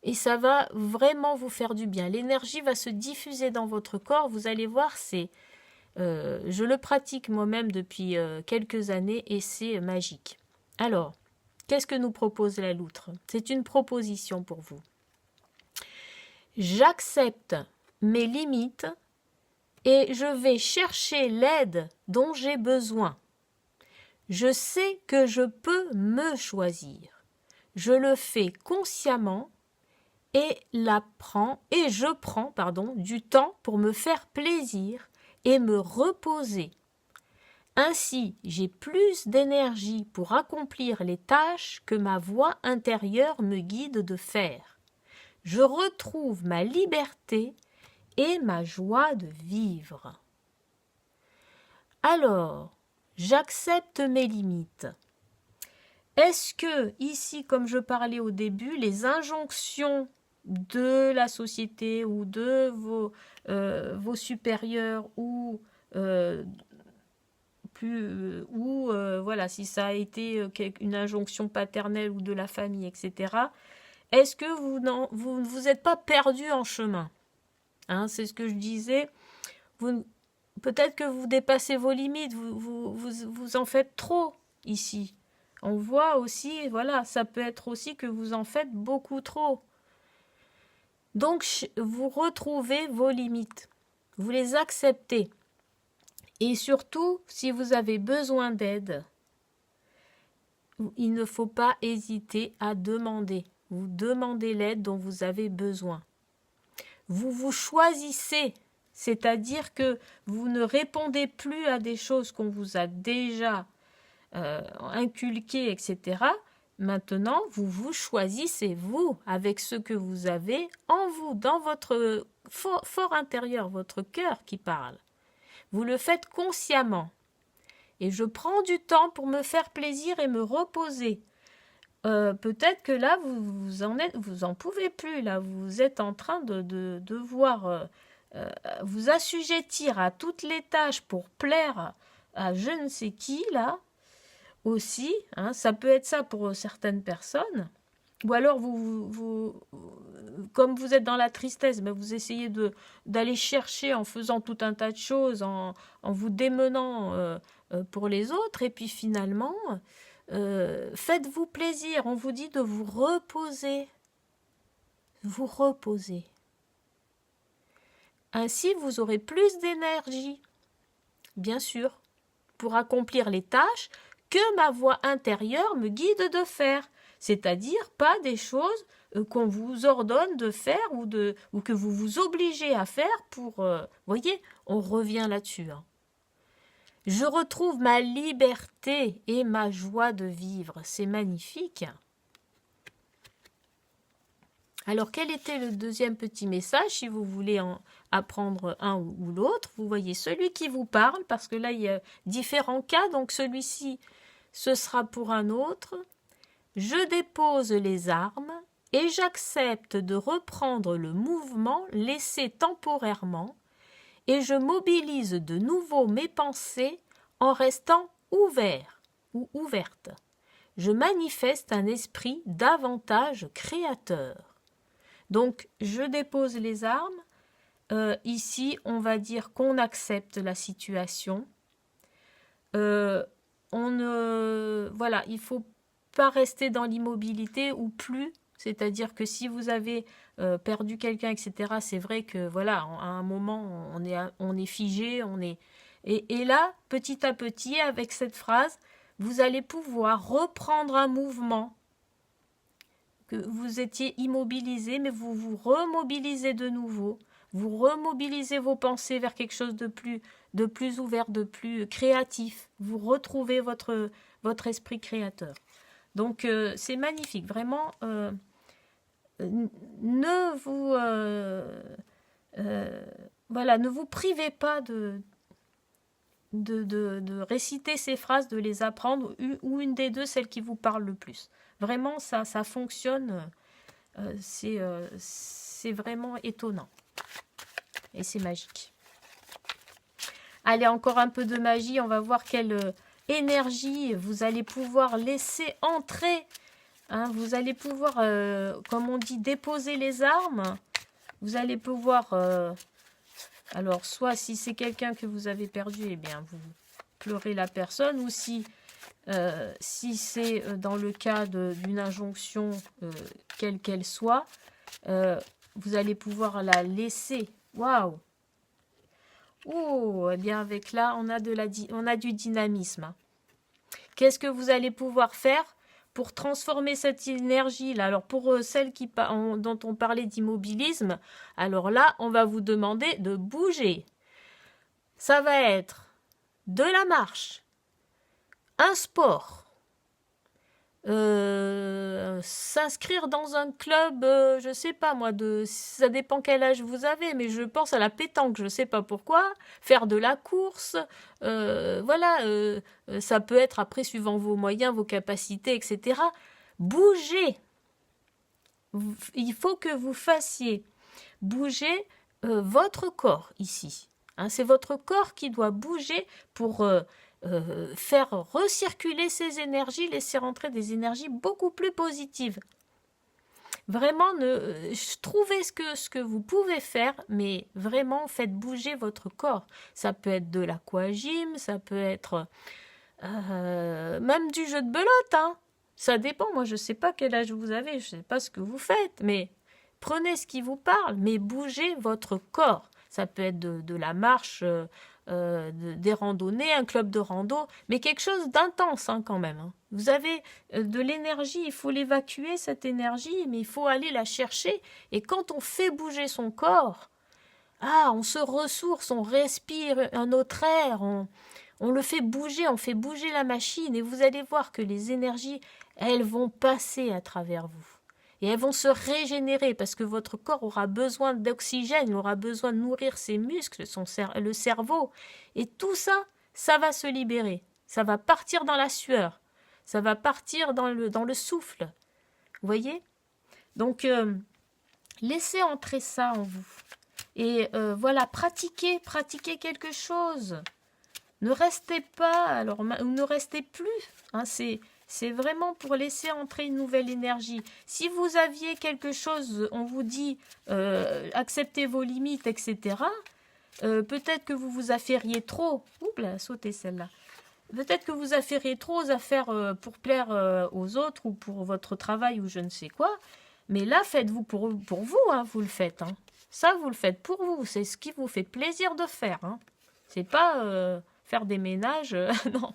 Et ça va vraiment vous faire du bien. L'énergie va se diffuser dans votre corps. Vous allez voir, je le pratique moi-même depuis quelques années et c'est magique. Alors, qu'est-ce que nous propose la loutre? C'est une proposition pour vous. J'accepte mes limites et je vais chercher l'aide dont j'ai besoin. Je sais que je peux me choisir. Je le fais consciemment et je prends du temps pour me faire plaisir et me reposer. Ainsi, j'ai plus d'énergie pour accomplir les tâches que ma voix intérieure me guide de faire. Je retrouve ma liberté et ma joie de vivre. Alors, j'accepte mes limites. Est-ce que, ici, comme je parlais au début, les injonctions de la société ou de vos supérieurs ou voilà, si ça a été une injonction paternelle ou de la famille, etc., est-ce que vous ne vous êtes pas perdu en chemin, hein, c'est ce que je disais. Peut-être que vous dépassez vos limites, vous en faites trop ici. On voit aussi, voilà, ça peut être aussi que vous en faites beaucoup trop. Donc, vous retrouvez vos limites, vous les acceptez. Et surtout, si vous avez besoin d'aide, il ne faut pas hésiter à demander. Vous demandez l'aide dont vous avez besoin. Vous vous choisissez, c'est-à-dire que vous ne répondez plus à des choses qu'on vous a déjà inculquées, etc. Maintenant, vous vous choisissez, vous, avec ce que vous avez en vous, dans votre fort intérieur, votre cœur qui parle. Vous le faites consciemment. Et je prends du temps pour me faire plaisir et me reposer. Peut-être que là, vous en pouvez plus. Là, vous êtes en train de devoir vous assujettir à toutes les tâches pour plaire à je ne sais qui, là, aussi. Hein, ça peut être ça pour certaines personnes. Ou alors, comme vous êtes dans la tristesse, ben vous essayez d'aller chercher en faisant tout un tas de choses, en vous démenant pour les autres. Et puis finalement, faites-vous plaisir. On vous dit de vous reposer. Vous reposer. Ainsi, vous aurez plus d'énergie, bien sûr, pour accomplir les tâches que ma voix intérieure me guide de faire, c'est-à-dire pas des choses qu'on vous ordonne de faire ou que vous vous obligez à faire pour... voyez, on revient là-dessus. Hein. Je retrouve ma liberté et ma joie de vivre. C'est magnifique. Alors, quel était le deuxième petit message, si vous voulez en apprendre un ou l'autre? Vous voyez celui qui vous parle, parce que là, il y a différents cas, donc celui-ci, ce sera pour un autre. Je dépose les armes et j'accepte de reprendre le mouvement laissé temporairement et je mobilise de nouveau mes pensées en restant ouvert ou ouverte. Je manifeste un esprit davantage créateur. Donc, je dépose les armes. Ici, on va dire qu'on accepte la situation. Voilà, il ne faut pas rester dans l'immobilité ou plus. C'est-à-dire que si vous avez perdu quelqu'un, etc., c'est vrai que voilà, à un moment, on est figé, Et là, petit à petit, avec cette phrase, vous allez pouvoir reprendre un mouvement que vous étiez immobilisé, mais vous vous remobilisez de nouveau. Vous remobilisez vos pensées vers quelque chose de plus ouvert, de plus créatif. Vous retrouvez votre esprit créateur. Donc, c'est magnifique. Vraiment, ne vous privez pas de réciter ces phrases, de les apprendre, ou une des deux, celle qui vous parle le plus. Vraiment, ça fonctionne. C'est vraiment étonnant. Et c'est magique. Allez, encore un peu de magie. On va voir quelle énergie vous allez pouvoir laisser entrer. Hein, vous allez pouvoir, comme on dit, déposer les armes. Vous allez pouvoir... alors, soit si c'est quelqu'un que vous avez perdu, eh bien, vous pleurez la personne. Ou si c'est dans le cas d'une injonction, quelle qu'elle soit, vous allez pouvoir la laisser. Waouh! Oh, eh bien, avec là, on a du dynamisme. Qu'est-ce que vous allez pouvoir faire pour transformer cette énergie-là? Alors, pour celles dont on parlait d'immobilisme, alors là, on va vous demander de bouger. Ça va être de la marche, un sport, s'inscrire dans un club, je sais pas moi, ça dépend quel âge vous avez, mais je pense à la pétanque, je sais pas pourquoi, faire de la course, ça peut être après suivant vos moyens, vos capacités, etc. Bougez. Il faut que vous fassiez bouger votre corps ici. Hein, c'est votre corps qui doit bouger pour faire recirculer ces énergies, laisser rentrer des énergies beaucoup plus positives. Vraiment, trouvez ce que vous pouvez faire, mais vraiment faites bouger votre corps. Ça peut être de l'aquagym, ça peut être même du jeu de belote. Hein. Ça dépend, moi je ne sais pas quel âge vous avez, je ne sais pas ce que vous faites, mais prenez ce qui vous parle, mais bougez votre corps. Ça peut être de la marche, des randonnées, un club de rando, mais quelque chose d'intense hein, quand même. Hein. Vous avez de l'énergie, il faut l'évacuer, cette énergie, mais il faut aller la chercher. Et quand on fait bouger son corps, on se ressource, on respire un autre air, on le fait bouger, on fait bouger la machine, et vous allez voir que les énergies, elles vont passer à travers vous. Et elles vont se régénérer parce que votre corps aura besoin d'oxygène, il aura besoin de nourrir ses muscles, le cerveau. Et tout ça, ça va se libérer. Ça va partir dans la sueur. Ça va partir dans le souffle. Vous voyez? Donc, laissez entrer ça en vous. Et voilà, pratiquez quelque chose. Ne restez pas, alors ne restez plus. Hein, c'est vraiment pour laisser entrer une nouvelle énergie. Si vous aviez quelque chose, on vous dit acceptez vos limites, etc. Peut-être que vous vous affairiez trop. Oups là, sautez celle-là. Peut-être que vous affairiez trop aux affaires pour plaire aux autres ou pour votre travail ou je ne sais quoi. Mais là, faites-vous pour vous, hein, vous le faites. Hein. Ça, vous le faites pour vous. C'est ce qui vous fait plaisir de faire. Hein. C'est pas faire des ménages. Non.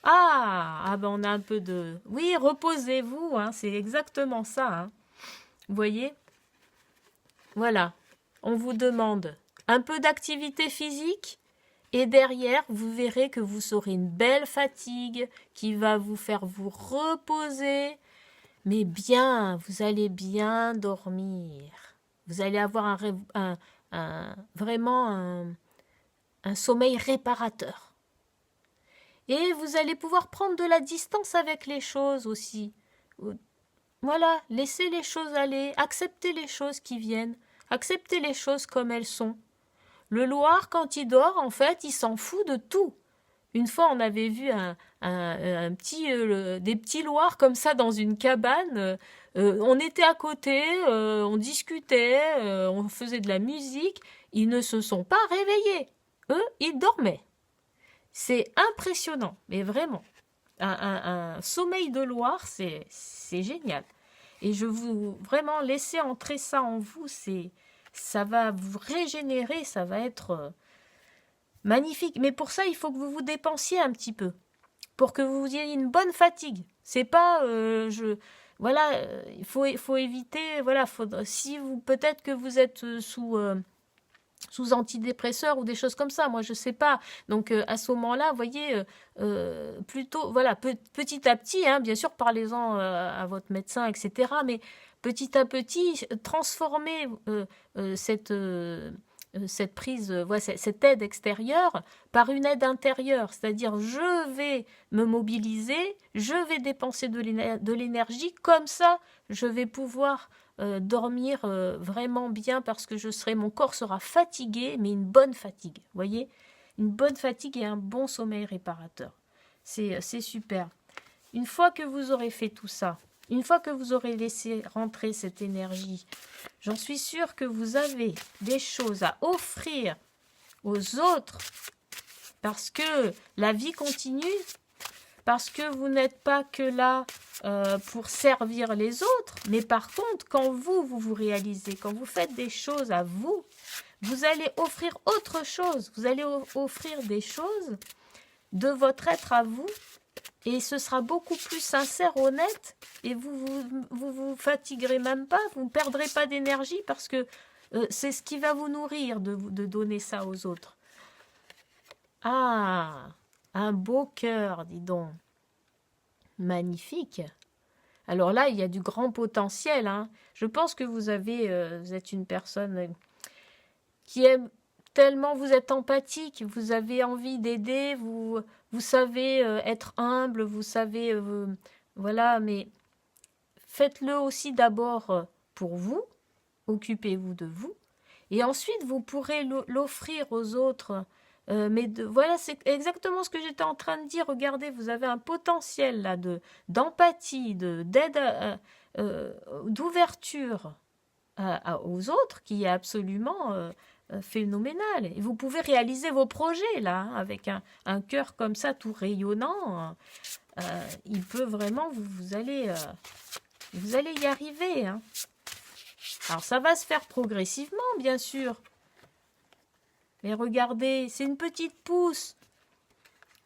Ben on a un peu de... Oui, reposez-vous. Hein, c'est exactement ça. Hein. Vous voyez? Voilà. On vous demande un peu d'activité physique. Et derrière, vous verrez que vous aurez une belle fatigue qui va vous faire vous reposer. Mais bien, vous allez bien dormir. Vous allez avoir vraiment un sommeil réparateur. Et vous allez pouvoir prendre de la distance avec les choses aussi. Voilà, laissez les choses aller, acceptez les choses qui viennent, acceptez les choses comme elles sont. Le loir, quand il dort, en fait, il s'en fout de tout. Une fois, on avait vu des petits loirs comme ça dans une cabane. On était à côté, on discutait, on faisait de la musique. Ils ne se sont pas réveillés. Eux, ils dormaient. C'est impressionnant, mais vraiment. Un sommeil de loir, c'est génial. Et je vous vraiment laisser entrer ça en vous, ça va vous régénérer, ça va être magnifique. Mais pour ça, il faut que vous vous dépensiez un petit peu pour que vous ayez une bonne fatigue. C'est pas voilà, il faut éviter voilà, si vous peut-être que vous êtes sous antidépresseurs ou des choses comme ça, moi je sais pas. Donc à ce moment-là, vous voyez, plutôt, voilà, petit à petit, hein, bien sûr, parlez-en à votre médecin, etc. Mais petit à petit, transformez cette prise, voilà, cette aide extérieure par une aide intérieure. C'est-à-dire, je vais me mobiliser, je vais dépenser de l'énergie, comme ça, je vais pouvoir dormir vraiment bien parce que mon corps sera fatigué, mais une bonne fatigue. Vous voyez, une bonne fatigue et un bon sommeil réparateur. C'est super. Une fois que vous aurez fait tout ça, une fois que vous aurez laissé rentrer cette énergie, j'en suis sûre que vous avez des choses à offrir aux autres parce que la vie continue, parce que vous n'êtes pas que là pour servir les autres, mais par contre, quand vous réalisez, quand vous faites des choses à vous, vous allez offrir autre chose, vous allez offrir des choses de votre être à vous, et ce sera beaucoup plus sincère, honnête, et vous fatiguerez même pas, vous ne perdrez pas d'énergie, parce que c'est ce qui va vous nourrir de donner ça aux autres. Ah, un beau cœur, dis donc. Magnifique. Alors là, il y a du grand potentiel. Hein. Je pense que vous êtes une personne qui aime tellement, vous êtes empathique, vous avez envie d'aider, vous savez être humble, vous savez, voilà, mais faites-le aussi d'abord pour vous, occupez-vous de vous, et ensuite vous pourrez l'offrir aux autres. Voilà, c'est exactement ce que j'étais en train de dire. Regardez, vous avez un potentiel là d'empathie, d'aide, d'ouverture aux autres qui est absolument phénoménal. Et vous pouvez réaliser vos projets là, hein, avec un cœur comme ça, tout rayonnant. Il peut vraiment, vous allez y arriver. Hein. Alors ça va se faire progressivement, bien sûr. Mais regardez, c'est une petite pousse.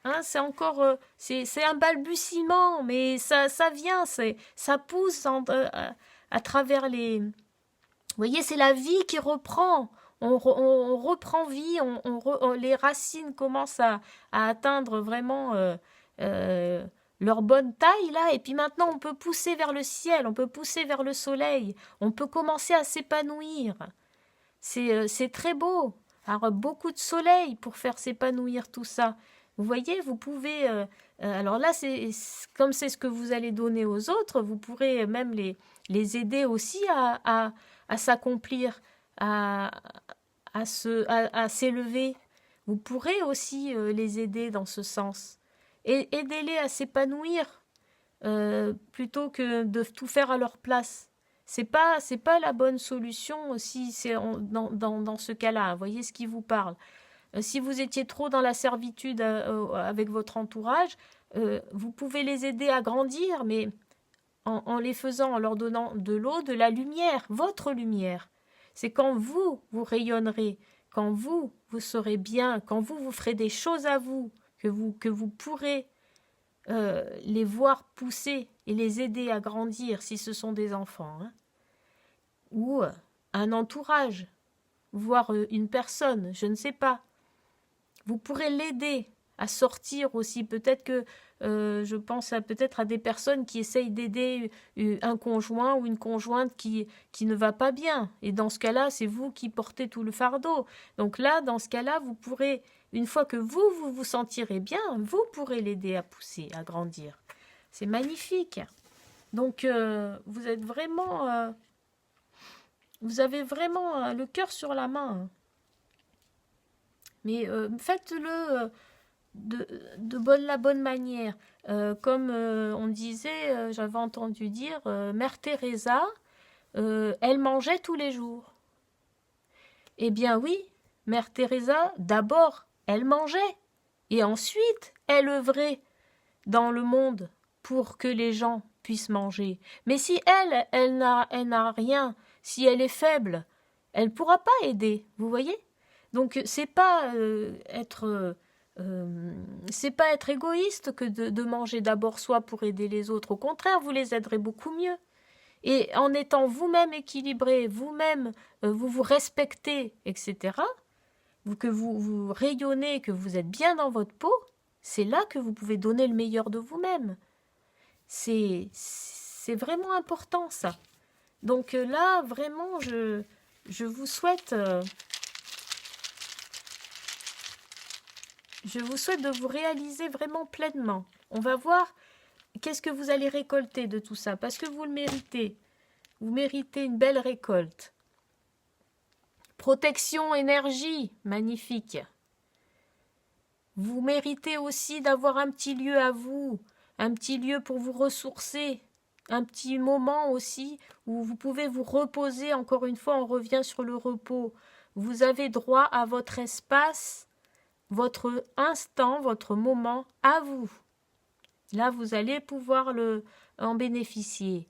Hein, c'est encore, c'est un balbutiement, mais ça vient, ça pousse à travers les. Vous voyez, c'est la vie qui reprend. On reprend vie, les racines commencent à atteindre vraiment leur bonne taille là, et puis maintenant on peut pousser vers le ciel, on peut pousser vers le soleil, on peut commencer à s'épanouir. C'est très beau. Alors beaucoup de soleil pour faire s'épanouir tout ça. Vous voyez, vous pouvez. Alors là, comme c'est ce que vous allez donner aux autres, vous pourrez même les aider aussi à s'accomplir, à s'élever. Vous pourrez aussi les aider dans ce sens. Et aidez-les à s'épanouir plutôt que de tout faire à leur place. C'est pas la bonne solution aussi dans ce cas-là. Vous voyez ce qui vous parle. Si vous étiez trop dans la servitude avec votre entourage, vous pouvez les aider à grandir, mais en les faisant, en leur donnant de l'eau, de la lumière, votre lumière. C'est quand vous, vous rayonnerez, quand vous, vous serez bien, quand vous ferez des choses à vous, que vous pourrez les voir pousser et les aider à grandir si ce sont des enfants, hein, ou un entourage, voire une personne, je ne sais pas. Vous pourrez l'aider à sortir aussi. Peut-être que je pense peut-être à des personnes qui essayent d'aider un conjoint ou une conjointe qui ne va pas bien. Et dans ce cas-là, c'est vous qui portez tout le fardeau. Donc là, dans ce cas-là, vous pourrez, une fois que vous vous sentirez bien, vous pourrez l'aider à pousser, à grandir. C'est magnifique. Donc vous êtes vraiment... vous avez vraiment le cœur sur la main. Mais faites-le la bonne manière. Comme on disait, j'avais entendu dire, Mère Teresa, elle mangeait tous les jours. Eh bien oui, Mère Teresa, d'abord, elle mangeait. Et ensuite, elle œuvrait dans le monde pour que les gens puissent manger. Mais si elle n'a rien, si elle est faible, elle ne pourra pas aider, vous voyez? Donc c'est pas c'est pas être égoïste que de manger d'abord soi pour aider les autres. Au contraire, vous les aiderez beaucoup mieux. Et en étant vous-même équilibré, vous-même, vous vous respectez, etc., que vous rayonnez, que vous êtes bien dans votre peau, c'est là que vous pouvez donner le meilleur de vous-même. C'est vraiment important, ça. Donc là, vraiment, je vous souhaite... je vous souhaite de vous réaliser vraiment pleinement. On va voir qu'est-ce que vous allez récolter de tout ça, parce que vous le méritez. Vous méritez une belle récolte. Protection, énergie, magnifique. Vous méritez aussi d'avoir un petit lieu à vous, un petit lieu pour vous ressourcer, un petit moment aussi où vous pouvez vous reposer. Encore une fois, on revient sur le repos. Vous avez droit à votre espace, votre instant, votre moment à vous. Là, vous allez pouvoir en bénéficier.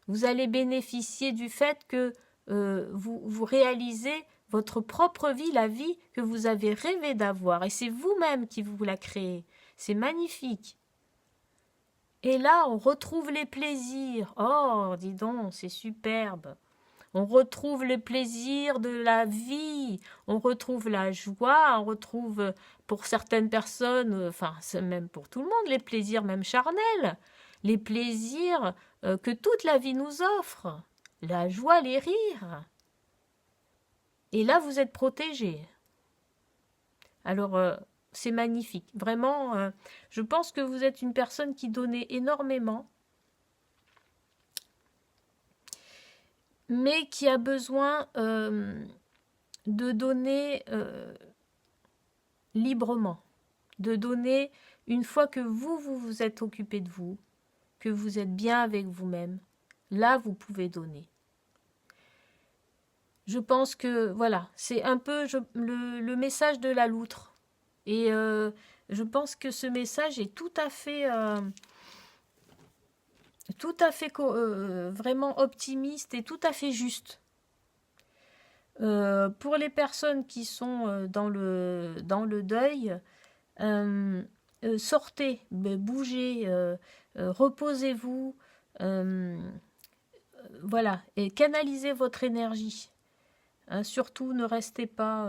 Vous allez bénéficier du fait que vous réalisez votre propre vie, la vie que vous avez rêvé d'avoir. Et c'est vous-même qui vous la créez. C'est magnifique. Et là, on retrouve les plaisirs. Oh, dis donc, c'est superbe. On retrouve le plaisir de la vie, on retrouve la joie, on retrouve pour certaines personnes, enfin c'est même pour tout le monde, les plaisirs même charnels, les plaisirs que toute la vie nous offre, la joie, les rires. Et là, vous êtes protégés. Alors, c'est magnifique. Vraiment, je pense que vous êtes une personne qui donnait énormément, mais qui a besoin de donner librement, de donner une fois que vous êtes occupé de vous, que vous êtes bien avec vous-même, là vous pouvez donner. Je pense que voilà, c'est un peu le message de la loutre. Et je pense que ce message est tout à fait vraiment optimiste et tout à fait juste. Pour les personnes qui sont dans le deuil, sortez, bougez, reposez-vous, voilà, et canalisez votre énergie. Hein, surtout, ne restez pas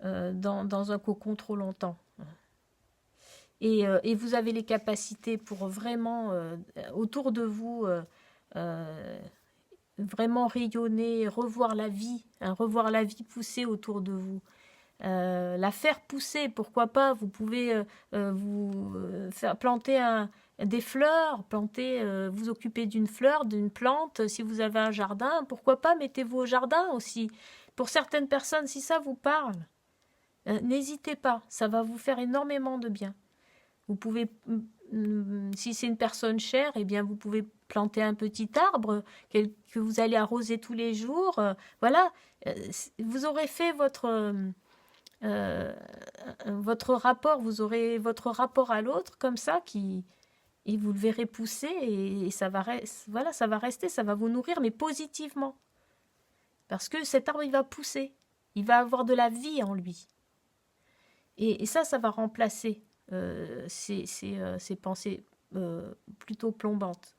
dans un cocon trop longtemps. Et vous avez les capacités pour vraiment, autour de vous, vraiment rayonner, revoir la vie pousser autour de vous. La faire pousser, pourquoi pas, vous pouvez faire planter des fleurs, vous occuper d'une fleur, d'une plante, si vous avez un jardin, pourquoi pas, mettez-vous au jardin aussi. Pour certaines personnes, si ça vous parle, n'hésitez pas, ça va vous faire énormément de bien. Vous pouvez, si c'est une personne chère, eh bien vous pouvez planter un petit arbre que vous allez arroser tous les jours. Voilà, vous aurez fait votre rapport, vous aurez votre rapport à l'autre comme ça et vous le verrez pousser et ça va, voilà, ça va rester, ça va vous nourrir, mais positivement. Parce que cet arbre, il va pousser. Il va avoir de la vie en lui. Et ça va remplacer ces pensées plutôt plombantes.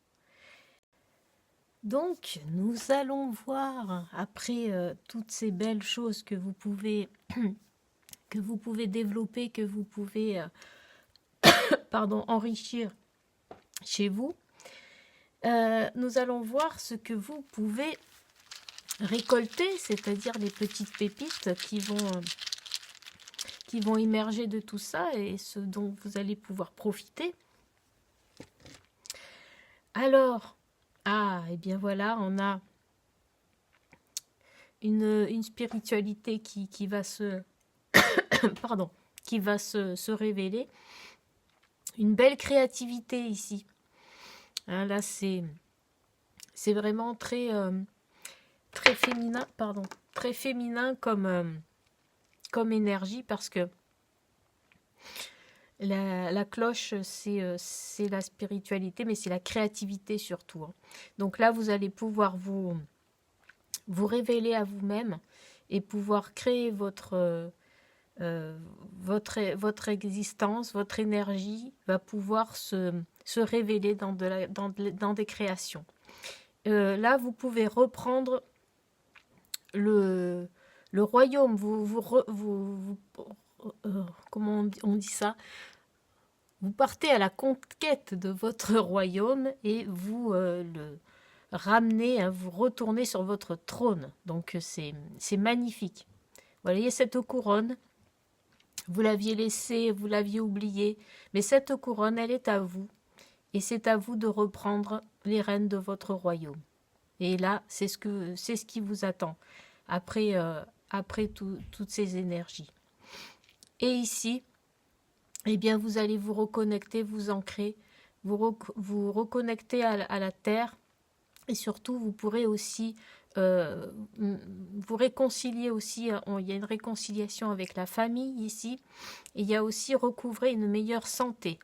Donc, nous allons voir, après toutes ces belles choses que vous pouvez, développer, que vous pouvez enrichir chez vous, nous allons voir ce que vous pouvez récolter, c'est-à-dire les petites pépites qui vont émerger de tout ça et ce dont vous allez pouvoir profiter. Alors, et bien voilà, on a une spiritualité qui va se se révéler, une belle créativité ici. Hein, là, c'est vraiment très féminin, très féminin comme énergie, parce que la cloche, c'est la spiritualité, mais c'est la créativité surtout. Hein. Donc là, vous allez pouvoir vous révéler à vous-même et pouvoir créer votre existence, votre énergie va pouvoir se révéler dans des créations. Là, vous pouvez reprendre le royaume, comment on dit ça? Vous partez à la conquête de votre royaume et vous le ramenez, hein, vous retournez sur votre trône. Donc c'est magnifique. Vous voyez cette couronne, vous l'aviez laissée, vous l'aviez oubliée, mais cette couronne, elle est à vous. Et c'est à vous de reprendre les rênes de votre royaume. Et là, c'est ce qui vous attend après toutes ces énergies. Et ici, eh bien, vous allez vous reconnecter, vous ancrer, vous reconnecter à la terre. Et surtout, vous pourrez aussi vous réconcilier aussi. Il y a une réconciliation avec la famille ici. Et il y a aussi recouvrer une meilleure santé.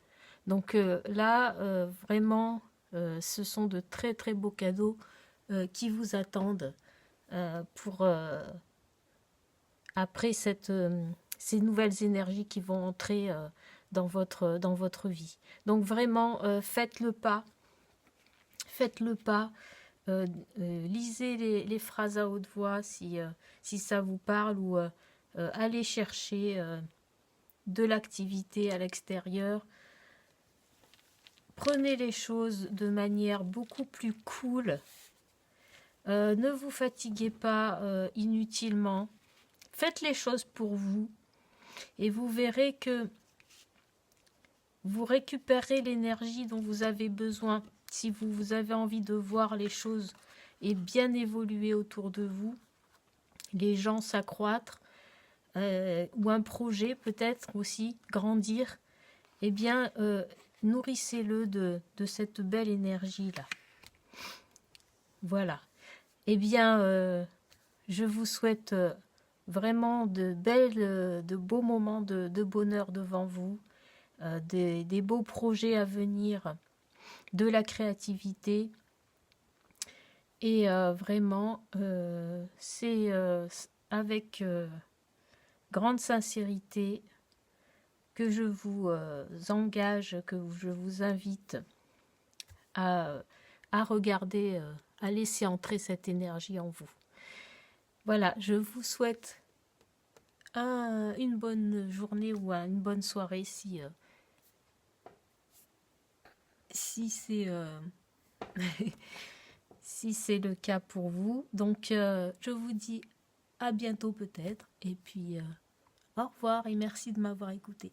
Donc là, vraiment, ce sont de très très beaux cadeaux qui vous attendent pour après ces nouvelles énergies qui vont entrer dans votre vie. Donc vraiment, faites le pas, lisez les phrases à haute voix si ça vous parle, ou allez chercher de l'activité à l'extérieur. Prenez les choses de manière beaucoup plus cool. Ne vous fatiguez pas inutilement. Faites les choses pour vous et vous verrez que vous récupérez l'énergie dont vous avez besoin. Si vous avez envie de voir les choses et bien évoluer autour de vous, les gens s'accroître, ou un projet peut-être aussi grandir, eh bien nourrissez-le de cette belle énergie-là. Voilà. Eh bien, je vous souhaite vraiment de beaux moments de bonheur devant vous, des beaux projets à venir, de la créativité. Et vraiment, c'est avec grande sincérité que je vous engage, que je vous invite à regarder, à laisser entrer cette énergie en vous. Voilà, je vous souhaite une bonne journée ou une bonne soirée si c'est si c'est le cas pour vous. Donc, je vous dis à bientôt peut-être. Et puis, au revoir et merci de m'avoir écouté.